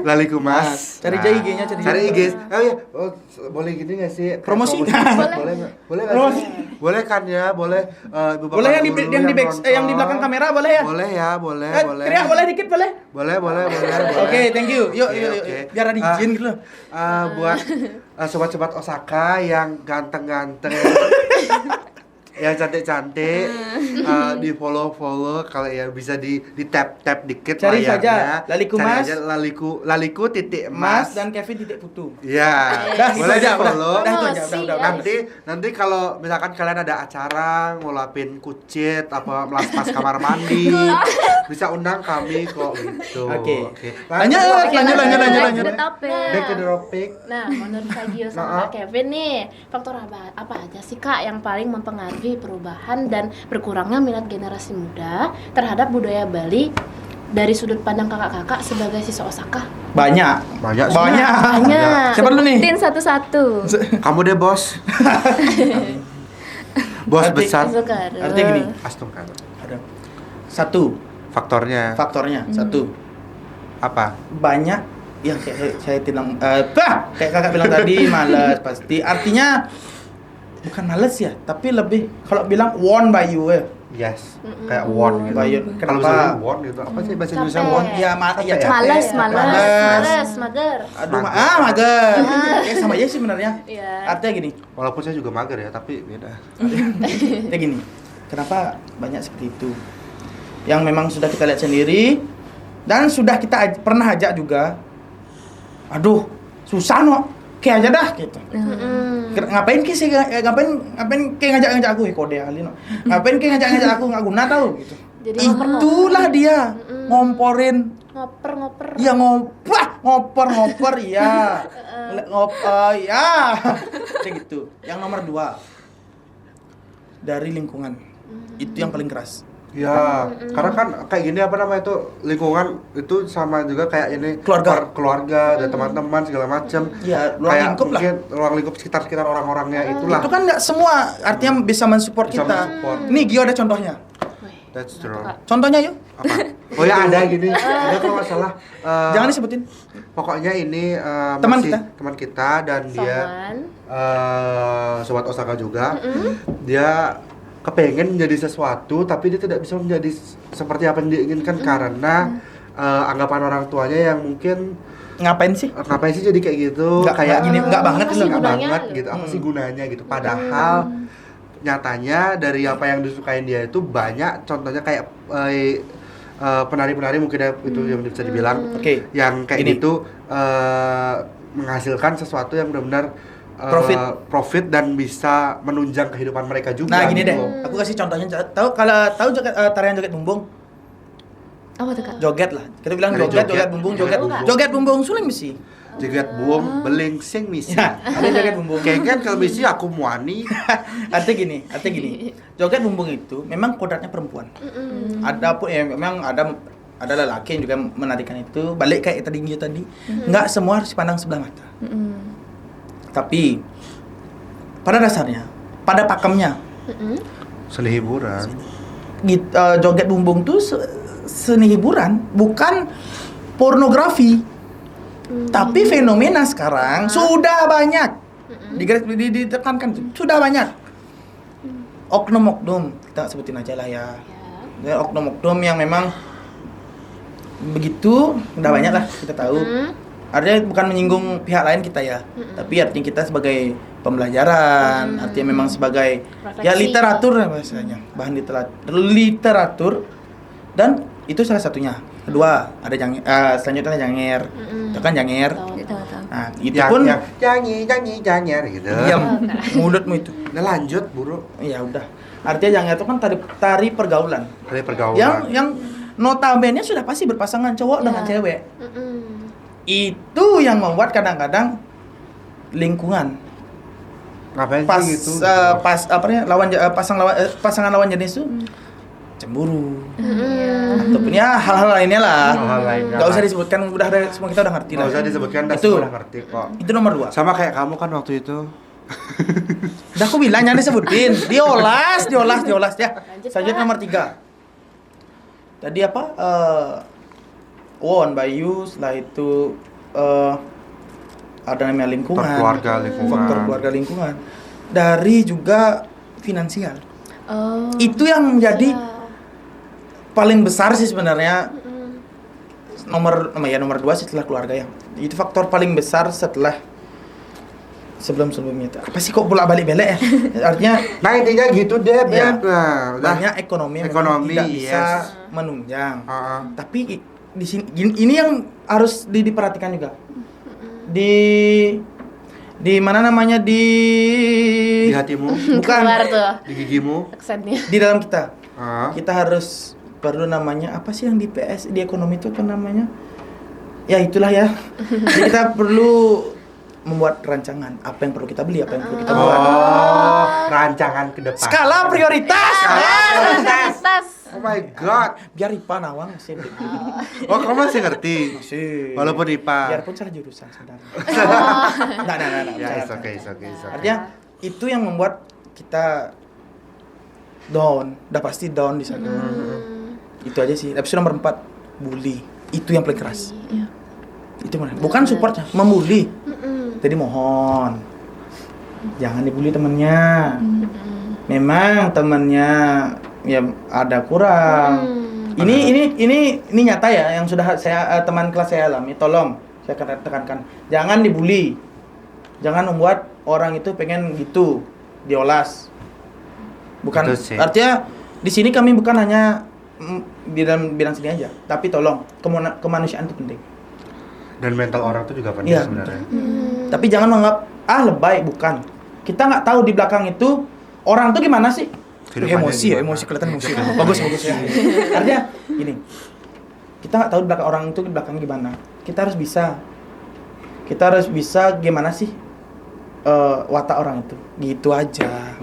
Laliku. Mas. Cari aja IG-nya, cari IG. Oh iya, boleh gini nggak sih? Kayak Promosi? Boleh nggak? Boleh nggak Promosi. sih? Boleh kan ya, boleh. Ibu bapak Boleh yang guru yang di nonton. yang di belakang kamera boleh ya? Boleh ya, boleh. Teriak boleh dikit boleh? Boleh. Oke, thank you. Yuk. Oke. Biar ada izin gitu loh. Buat sobat-sobat Osaka yang ganteng-ganteng yang cantik-cantik di follow kalau ya bisa di tap dikit Cari layarnya. saja Laliku Cari Mas. aja laliku titik Mas emas dan Kevin titik putu. ya Dah, itu boleh aja, di follow udah itu aja, Promosi, udah. nanti kalau misalkan kalian ada acara ngelapin kucit apa melas kamar mandi bisa undang kami kok gitu. Oke. Lanjut. Back to the topic. Back to the topic. Nah, menurut Kak Gio sama Kak Kevin nih, faktor apa aja sih Kak yang paling mempengaruhi perubahan dan berkurangnya minat generasi muda terhadap budaya Bali dari sudut pandang kakak-kakak sebagai siswa Osaka? Banyak. Banyak. Banyak. Siapa dulu nih? Sebutin satu-satu. Kamu deh bos. Bos Arti- besar. Artinya gini. Astungkar. Ada satu Faktornya faktornya, satu apa? banyak yang kayak saya bilang kayak kakak bilang tadi malas pasti. Artinya bukan malas ya, tapi lebih kalau bilang won by you ya. Yes. Kayak won gitu. Bayar. Kalau Kenapa? misalnya won gitu. Apa sih bahasa Indonesia Capek. won? Ya, Capek ya? Males. Mager. Aduh, mager. Ya sama aja sih sebenarnya. Iya. Artinya gini, Walaupun saya juga mager ya, tapi beda. artinya gini. Kenapa banyak seperti itu? Yang memang sudah kita lihat sendiri dan sudah kita pernah ajak juga. Aduh, susah no. Kayak aja dah gitu. Ngapain ki sih ngapain kayak ngajak aku kode kali no. Ngapain kayak ngajak aku nggak guna tau gitu. Jadi Itulah dia ngomporin. ngoper. Iya ngoper iya. Ya. Kayak gitu. Yang nomor 2 dari lingkungan. Itu yang paling keras. Ya, karena kan kayak gini apa namanya itu lingkungan itu sama juga kayak ini keluarga dan teman-teman segala macam. Ya, ruang Kayak lingkup lah. mungkin ruang lingkup sekitar orang-orangnya itulah. Itu kan nggak semua artinya bisa mensupport Bisa kita. mensupport. Nih Gio ada contohnya. That's true. Contohnya yuk. Apa? Oh ya ada gini. Ada kalau nggak salah. Jangan disebutin. Pokoknya ini Teman masih kita. teman kita dan dia sobat Osaka juga. Dia kepengen menjadi sesuatu tapi dia tidak bisa menjadi seperti apa yang diinginkan karena anggapan orang tuanya yang mungkin Ngapain sih? jadi kayak gitu, Nggak kayak gini, nggak banget apa itu, sih nggak gunanya banget gitu? gitu, apa sih gunanya gitu. Padahal nyatanya dari apa yang disukain dia itu banyak, contohnya kayak penari-penari mungkin ya, itu yang bisa dibilang Oke. yang kayak Gini. gitu menghasilkan sesuatu yang benar-benar profit dan bisa menunjang kehidupan mereka juga. Nah gini deh, gitu. aku kasih contohnya. Tahu joget, tarian joget bumbung? Apa tuh Kak? Joget lah. Kita bilang Dari joget bumbung, joget bumbung suling misi. Joget buông beling sing misi. Ya, ada joget bumbung. Kengken kalau misi aku muani. Artinya gini. Joget bumbung itu memang kodratnya perempuan. Ada pun ya memang ada lelaki yang juga menarikan itu. Balik kayak tadi Gio tadi. Nggak semua harus dipandang sebelah mata. Tapi pada dasarnya, pada pakemnya, Seni hiburan. joget bumbung tuh seni hiburan, bukan pornografi. Tapi fenomena sekarang sudah banyak. Ditekankan tuh, sudah banyak. Oknum-oknum, kita sebutin aja lah ya. Ya, oknum-oknum yang memang begitu, udah banyak lah kita tahu. Artinya bukan menyinggung pihak lain kita ya, tapi artinya kita sebagai pembelajaran, artinya memang sebagai ya Refleksi. literatur lah bahasanya, bahan literatur, dan itu salah satunya. Kedua ada selanjutnya janger, itu kan janger. Tahu. Nah itu pun yang nyanyi gitu. diam mulutmu itu. Udah lanjut buru Ya udah, artinya janger itu kan tari pergaulan, dari pergaulan. yang notabene sudah pasti berpasangan cowok dengan cewek. Itu yang membuat kadang-kadang lingkungan Ngapain pas sih gitu? pasangan lawan jenis itu cemburu ataupun ya hal-hal lainnya lah. Hal-hal lainnya Nggak lah. usah disebutkan, semua kita udah ngerti lah. Nggak usah disebutkan, dah Itu. semua udah ngerti kok. Itu nomor 2. Sama kayak kamu kan waktu itu. Udah aku bilang jangan disebutin. Diolas ya. Lanjut, Selanjutnya Kak. nomor 3. Tadi apa? Won by you, setelah itu ada namanya lingkungan. Faktor keluarga lingkungan. Dari juga finansial. Itu yang menjadi paling besar sih sebenarnya. Nomor 2 sih setelah keluarga ya. Itu faktor paling besar setelah sebelum-sebelumnya itu. Apa sih kok bolak-balik belek ya? Artinya Nah intinya gitu deh, ya, Beb. Nah, udah. banyak ekonomi memang Ekonomi, tidak bisa yes. menunjang. Heeh. Tapi di sini ini yang harus diperhatikan juga. Di mana namanya Di hatimu, bukan Keluar tuh di gigimu. aksennya. di dalam kita. Heeh. Kita harus perlu namanya apa sih yang di PS di ekonomi itu apa namanya? Ya itulah ya. Jadi kita perlu membuat rancangan apa yang perlu kita beli, apa yang perlu kita buat. Oh, rancangan ke depan. Skala prioritas. Prioritas. Oh my god. Biar IPA Nawang sih. Oh, kamu masih ngerti? Sih. Walaupun IPA. Biarpun salah jurusan sebenarnya. Nah. Ya, Salah. it's okay. Artinya itu yang membuat kita down, udah pasti down di sana. Itu aja sih. Episode nomor 4, bully. Itu yang paling keras. Iya. Itu mana? Bukan supportnya, membuli. Jadi mohon jangan dibully temennya. Memang temennya ya ada kurang. Ini nyata ya yang sudah saya teman kelas saya alami. Tolong saya akan tekankan, jangan dibully. Jangan membuat orang itu pengen gitu diolas. Bukan Betul sih. artinya di sini kami bukan hanya di dalam bidang seni aja, tapi tolong kemanusiaan itu penting. Dan mental orang tuh juga penting Iya, sebenarnya. Tapi jangan menganggap lebay, bukan. Kita nggak tahu di belakang itu orang tuh gimana sih? Kehidupannya gimana? Emosi kelihatan emosi. Bagus ya. Artinya gini, kita nggak tahu di belakang orang itu di belakangnya gimana. Kita harus bisa gimana sih watak orang itu. Gitu aja.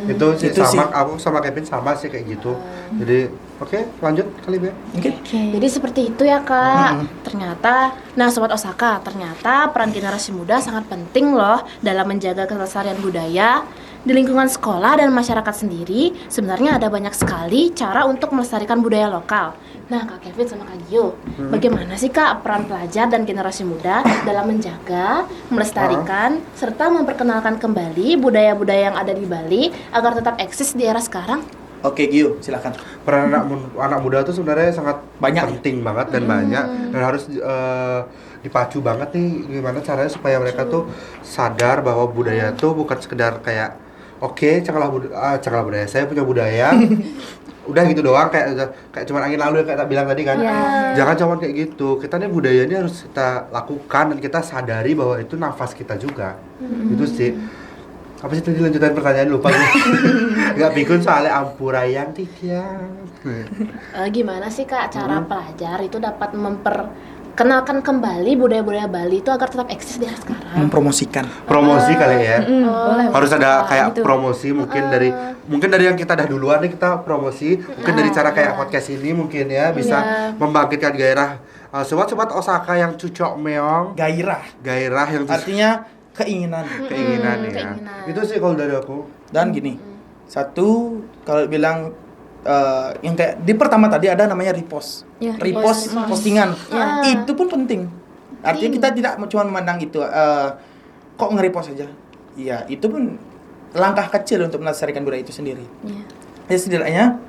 Itu sih Itu sama sih. aku sama Kevin sama sih kayak gitu. Jadi oke, lanjut kali Beb. Mungkin. Jadi seperti itu ya kak. Ternyata, nah Sobat Osaka, ternyata peran generasi muda sangat penting loh dalam menjaga kelestarian budaya. Di lingkungan sekolah dan masyarakat sendiri, sebenarnya ada banyak sekali cara untuk melestarikan budaya lokal. Nah Kak Kevin sama Kak Gio, bagaimana sih Kak peran pelajar dan generasi muda dalam menjaga, melestarikan, serta memperkenalkan kembali budaya-budaya yang ada di Bali agar tetap eksis di era sekarang? Oke, Gio, silakan. Peran anak muda tuh sebenarnya sangat Banyak. penting banget dan banyak dan harus dipacu banget nih gimana caranya supaya mereka tuh sadar bahwa budaya tuh bukan sekedar kayak cakalah budaya, saya punya budaya. Udah gitu doang kayak cuman angin lalu yang kayak tak bilang tadi kan. Jangan cuma kayak gitu. Kita nih budaya ini harus kita lakukan dan kita sadari bahwa itu nafas kita juga. Itu sih. Apa sih tadi lanjutan pertanyaan lupa gue. Enggak pikun soalnya ampurayan tiga. Gimana sih Kak cara pelajar itu dapat memperkenalkan kembali budaya-budaya Bali itu agar tetap eksis di era sekarang? Mempromosikan. Promosi kali ya. Boleh. Harus ada kayak gitu. promosi mungkin dari yang kita dah duluan nih kita promosi mungkin dari cara kayak podcast ini mungkin ya bisa membangkitkan gairah sobat-sobat Osaka yang cucok meong gairah yang Artinya keinginan. keinginan ya. keinginan. Itu sih kalau dari aku. Dan gini, satu kalau bilang yang kayak di pertama tadi ada namanya repost, Ya, repost repost. postingan, itu pun penting. Artinya kita tidak cuma memandang itu, kok nge-repost aja. Iya, itu pun langkah kecil untuk melestarikan budaya itu sendiri. Ya setidaknya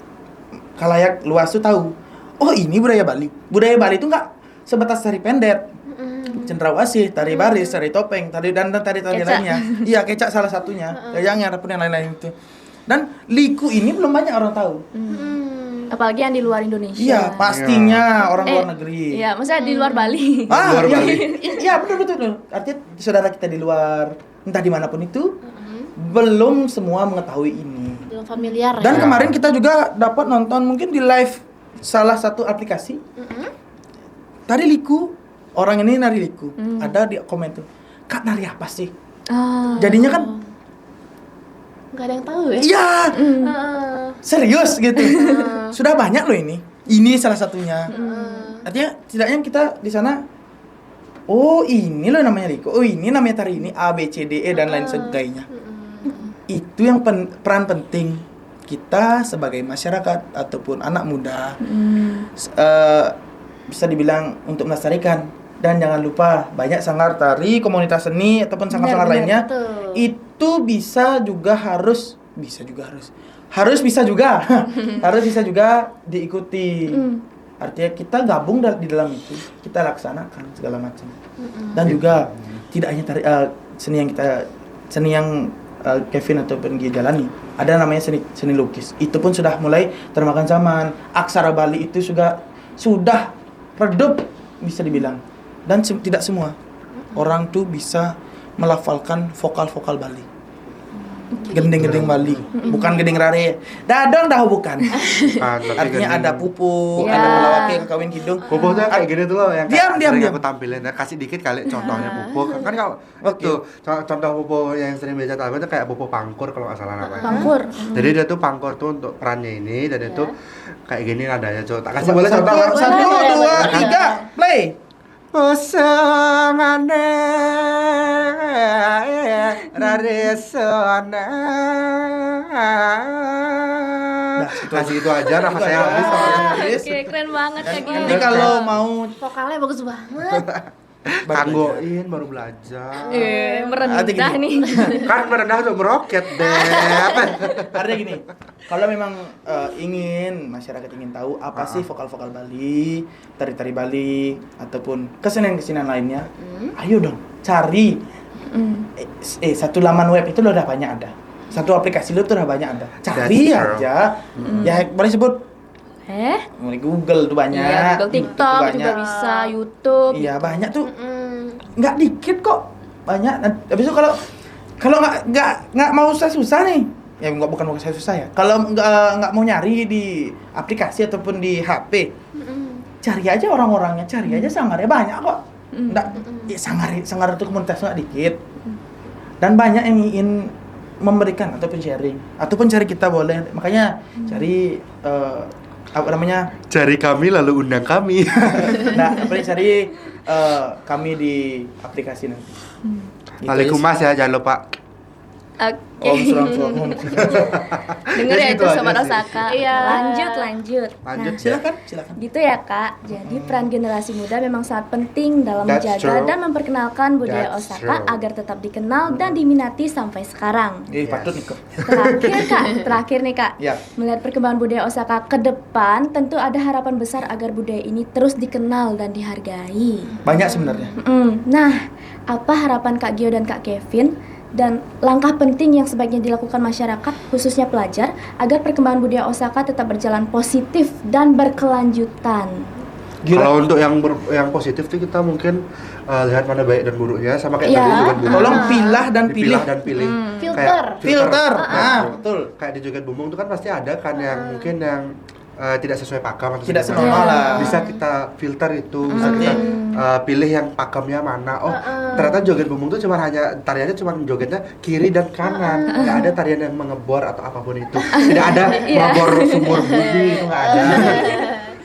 khalayak luas tuh tahu, oh ini budaya Bali. Budaya Bali itu nggak sebatas tari pendet, cendrawasih, tari baris, tari topeng, tari dan tari lainnya. Iya, kecak salah satunya. Yang ataupun yang lain-lain itu. Dan liku ini belum banyak orang tahu. Apalagi yang di luar Indonesia. Iya, pastinya orang luar negeri. Iya, maksudnya di luar Bali. Luar Iya, Bali. iya betul. Artinya saudara kita di luar, entah dimanapun itu, belum semua mengetahui ini. Belum familiar Dan ya? kemarin kita juga dapat nonton mungkin di live salah satu aplikasi. Tari liku, orang ini nari liku. Ada di komen tuh, Kak nari apa sih? Jadinya kan, Nggak ada yang tahu ya? iya, serius gitu. Sudah banyak loh ini. Ini salah satunya. Artinya tidaknya kita di sana, oh ini loh namanya liku. Oh ini namanya tari ini A B C D E dan lain sebagainya. Itu yang peran penting kita sebagai masyarakat ataupun anak muda bisa dibilang untuk melestarikan. Dan jangan lupa banyak sanggar tari, komunitas seni ataupun sanggar-sanggar lainnya betul. itu bisa juga diikuti. Artinya kita gabung di dalam itu, kita laksanakan segala macam. Dan juga tidak hanya tari seni yang kita seni yang Kevin ataupun Gia jalani. Ada namanya seni lukis. Itu pun sudah mulai termakan zaman. Aksara Bali itu sudah redup bisa dibilang. Dan tidak semua orang tuh bisa melafalkan vokal-vokal Bali. Gending-gending Bali, bukan gending rare. Dadong dah bukan. Artinya ada pupu, ada pelawak yang kawin kidung. Pupu tuh kayak gini tuh loh yang Diam. aku tampilin. Kasih dikit kali contohnya pupu. Kan kalau itu contoh pupu yang sering biasa tampil itu kayak pupu pangkur kalau nggak salah namanya. Pangkur. Jadi dia tuh pangkur tuh untuk perannya ini dan itu kayak gini nadanya coba. Tak kasih boleh contoh. 1, 2, 3, play. Pesangane raresona. Kasih itu aja nafas saya habis. Oke, keren banget Kak Gia. Nanti kalau mau Vokalnya bagus banget. Kanggoin baru belajar. Merendah nih. Kan merendah tuh meroket deh. artinya gini, kalau memang masyarakat ingin tahu apa sih vokal-vokal Bali, tari-tari Bali ataupun kesenian-kesenian lainnya, ayo dong cari. Satu laman web itu udah banyak ada. Satu aplikasi lu tuh udah banyak ada. Cari aja. Ya boleh sebut mulai Google tuh banyak. Iya, Google, TikTok juga bisa, YouTube. Iya, banyak tuh. Nggak dikit kok. Banyak. Habis itu kalau nggak mau susah nih. Ya bukan susah ya. Kalau nggak mau nyari di aplikasi ataupun di HP. Cari aja orang-orangnya, cari aja sangarnya banyak kok. Nggak, ya sangar itu komunitasnya nggak dikit. Dan banyak yang ingin memberikan ataupun sharing ataupun cari kita boleh. Makanya cari apa namanya? Cari kami lalu undang kami. Nah, cari kami di aplikasi nanti. Gitu Waalaikumsalam ya, jangan lupa. Oke. Om. Dengar ya Gitu itu aja Sobat sih. Osaka. Iya. Lanjut. Lanjut Nah, ya. Silakan. gitu ya Kak. Jadi peran generasi muda memang sangat penting dalam That's menjaga true. dan memperkenalkan budaya That's Osaka true. agar tetap dikenal dan diminati sampai sekarang. Patut nih kok. Terakhir nih Kak. Ya. Melihat perkembangan budaya Osaka ke depan, tentu ada harapan besar agar budaya ini terus dikenal dan dihargai. Banyak sebenarnya. Nah, apa harapan Kak Gio dan Kak Kevin dan langkah penting yang sebaiknya dilakukan masyarakat, khususnya pelajar, agar perkembangan budaya Osaka tetap berjalan positif dan berkelanjutan? Kalau untuk yang positif tuh kita mungkin lihat mana baik dan buruknya sama kayak Iya. tadi Joget Bumbung. Tolong pilah dan pilih. Filter. Kayak Filter. Nah, betul. Kayak di Joget Bumbung tuh kan pasti ada kan yang mungkin yang tidak sesuai pakam atau Tidak segala senonoh macam. lah. Bisa kita filter itu, bisa kita pilih yang pakamnya mana. Oh, ternyata Joget Bumbung tuh cuma hanya tariannya cuma jogetnya kiri dan kanan. Nggak ada tarian yang mengebor atau apapun itu. Tidak ada mengebor sumur bumi, itu nggak ada.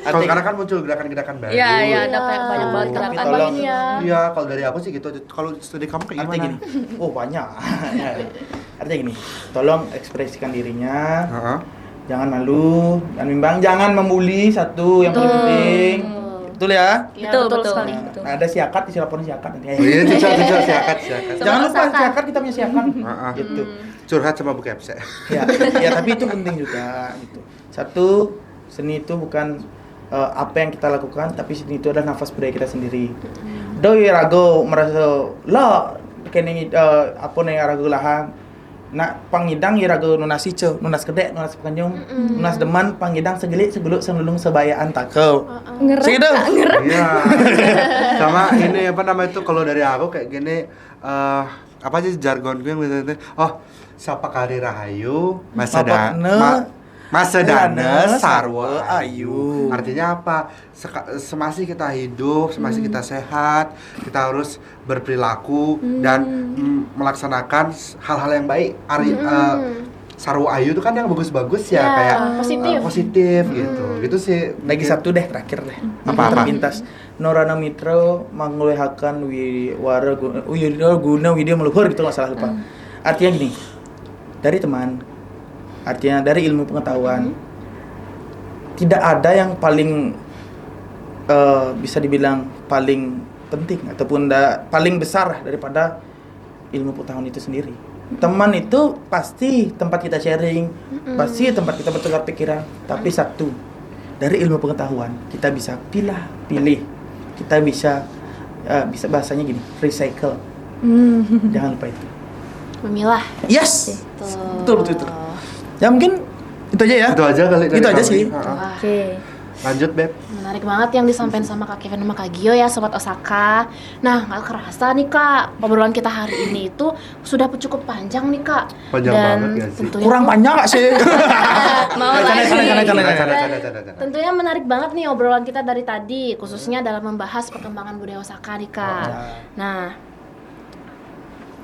Kalau sekarang kan muncul gerakan-gerakan baru. Iya, ada kayak banyak banget Tapi gerakan tolong- lainnya. Iya, kalau dari aku sih gitu. Kalau studi kamu kayak Artinya gimana? gini. Oh, banyak. Artinya gini. Tolong ekspresikan dirinya. Heeh. Jangan malu, jangan bimbang, jangan membuli satu yang paling penting. Betul ya? Iya, Betul sekali. Nah, ada siakat, istilah pun siakat nanti. Oh iya, cucok siakat. Jangan lupa Sobat siakat, kita punya siakat. Heeh. Gitu. Curhat sama Bu Kepse. Ya, tapi itu penting juga gitu. Satu, seni itu bukan apa yang kita lakukan, tapi seni itu adalah nafas budaya kita sendiri. Doi rago merasa lo kene apa nih rago lahang. Nak pangidang ya rago nunas ijo, nunas kedek, nunas pekanjung, nunas deman, pangidang segelik, seguluk, sengelung, sebayaan takau. Ngeret, Segitu. Kak, ngeret. Iya. Sama ini apa namanya itu kalau dari aku kayak gini apa aja jargon gue yang biasanya sapa kari rahayu masa dana sarwa ayu. Artinya apa? Semasi kita hidup, semasi kita sehat, kita harus berperilaku dan melaksanakan hal-hal yang baik. Sarwa ayu itu kan yang bagus-bagus ya, kayak positif gitu. Gitu sih. Lagi satu deh terakhir deh. Apa? Terpintas. Norana Mitra manglehakan guna widya meluhur gitu nggak salah lupa. Artinya gini. Dari teman, artinya dari ilmu pengetahuan, tidak ada yang paling bisa dibilang paling penting ataupun paling besar daripada ilmu pengetahuan itu sendiri. Teman itu pasti tempat kita sharing, pasti tempat kita bertukar pikiran. Tapi satu, dari ilmu pengetahuan kita bisa pilih, kita bisa bahasanya gini, recycle. Jangan lupa itu. memilah. Yes. Tuh. Betul. Ya mungkin itu aja ya. Itu aja kali dari Itu aja kami. sih. Wah, Oke. Lanjut, Beb. menarik banget yang disampaikan sama Kak Kevin sama Kak Gio ya, Sobat Osaka. Nah, nggak kerasa nih Kak, obrolan kita hari ini itu sudah cukup panjang nih Kak. Panjang Dan banget ya sih. tentunya Kurang panjang gak sih? mau Canda. lagi. Tentunya menarik banget nih obrolan kita dari tadi, khususnya dalam membahas perkembangan budaya Osaka nih Kak. Nah,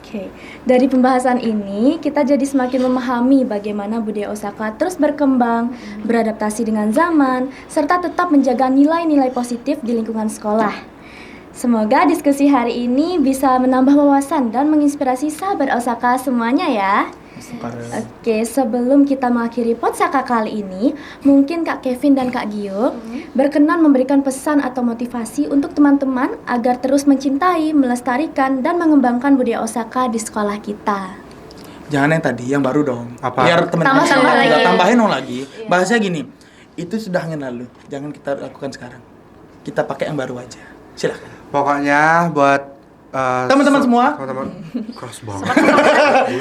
Oke, dari pembahasan ini kita jadi semakin memahami bagaimana budaya Osaka terus berkembang, beradaptasi dengan zaman, serta tetap menjaga nilai-nilai positif di lingkungan sekolah. Semoga diskusi hari ini bisa menambah wawasan dan menginspirasi sahabat Osaka semuanya ya. Oke, sebelum kita mengakhiri Podsaka kali ini, mungkin Kak Kevin dan Kak Gio berkenan memberikan pesan atau motivasi untuk teman-teman agar terus mencintai, melestarikan, dan mengembangkan budaya Osaka di sekolah kita. Jangan yang tadi, yang baru dong. Apa? Biar teman-teman Tambah lagi. tambahin dong lagi. Bahasanya gini, itu sudah angin lalu. Jangan kita lakukan sekarang. Kita pakai yang baru aja. Silakan. Pokoknya buat Teman-teman semua. Teman-teman keras banget.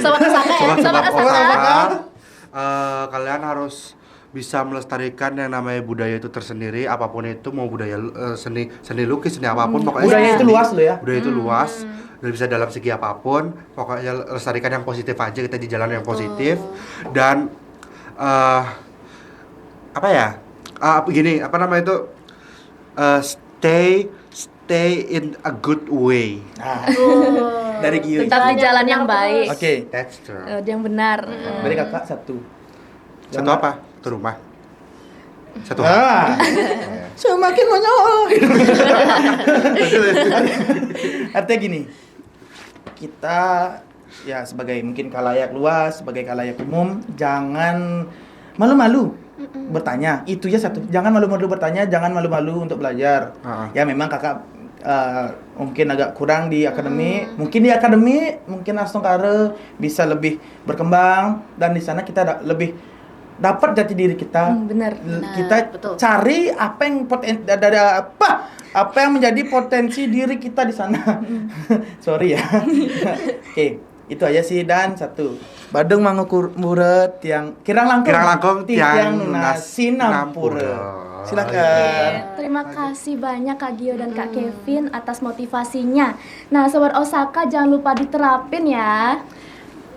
Sobat Osaka ya, Sobat Osaka. Kalian harus bisa melestarikan yang namanya budaya itu tersendiri, apapun itu, mau budaya seni lukis, seni apapun, pokoknya Budaya itu luas loh ya. budaya itu luas dan bisa dalam segi apapun, pokoknya lestarikan yang positif aja, kita di jalan yang positif. Dan begini, apa namanya itu, stay in a good way. Nah, dari Gio. Tetap di jalan yang baik, Oke. That's true. yang benar. Dari kakak satu. Satu apa? Satu rumah. Satu Ah. Semakin menyoal. Artinya gini, kita ya sebagai mungkin khalayak luas, sebagai khalayak umum, jangan malu-malu bertanya. Itu ya satu. Jangan malu-malu bertanya, jangan malu-malu untuk belajar. Ya memang kakak mungkin agak kurang di akademi, mungkin Aston Kare bisa lebih berkembang, dan di sana kita lebih dapat jati diri kita. Benar. Kita betul. cari apa yang apa yang menjadi potensi diri kita di sana. Sorry ya. Oke, itu aja sih. Dan satu, Badung mangukur muret yang kirang langkung tiang nasi nampura. Silakan. Terima kasih banyak Kak Gio dan Kak Kevin atas motivasinya. Nah, Sobat Osaka jangan lupa diterapin ya.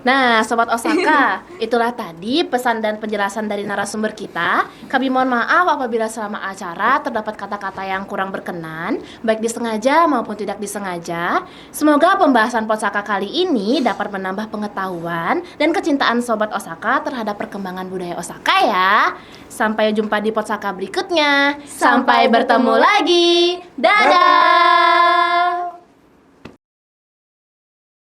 Nah, Sobat Osaka, itulah tadi pesan dan penjelasan dari narasumber kita. Kami mohon maaf apabila selama acara terdapat kata-kata yang kurang berkenan, baik disengaja maupun tidak disengaja. Semoga pembahasan Podsaka kali ini dapat menambah pengetahuan dan kecintaan Sobat Osaka terhadap perkembangan budaya Osaka ya. Sampai jumpa di Podsaka berikutnya. Sampai bertemu lagi. Dadah!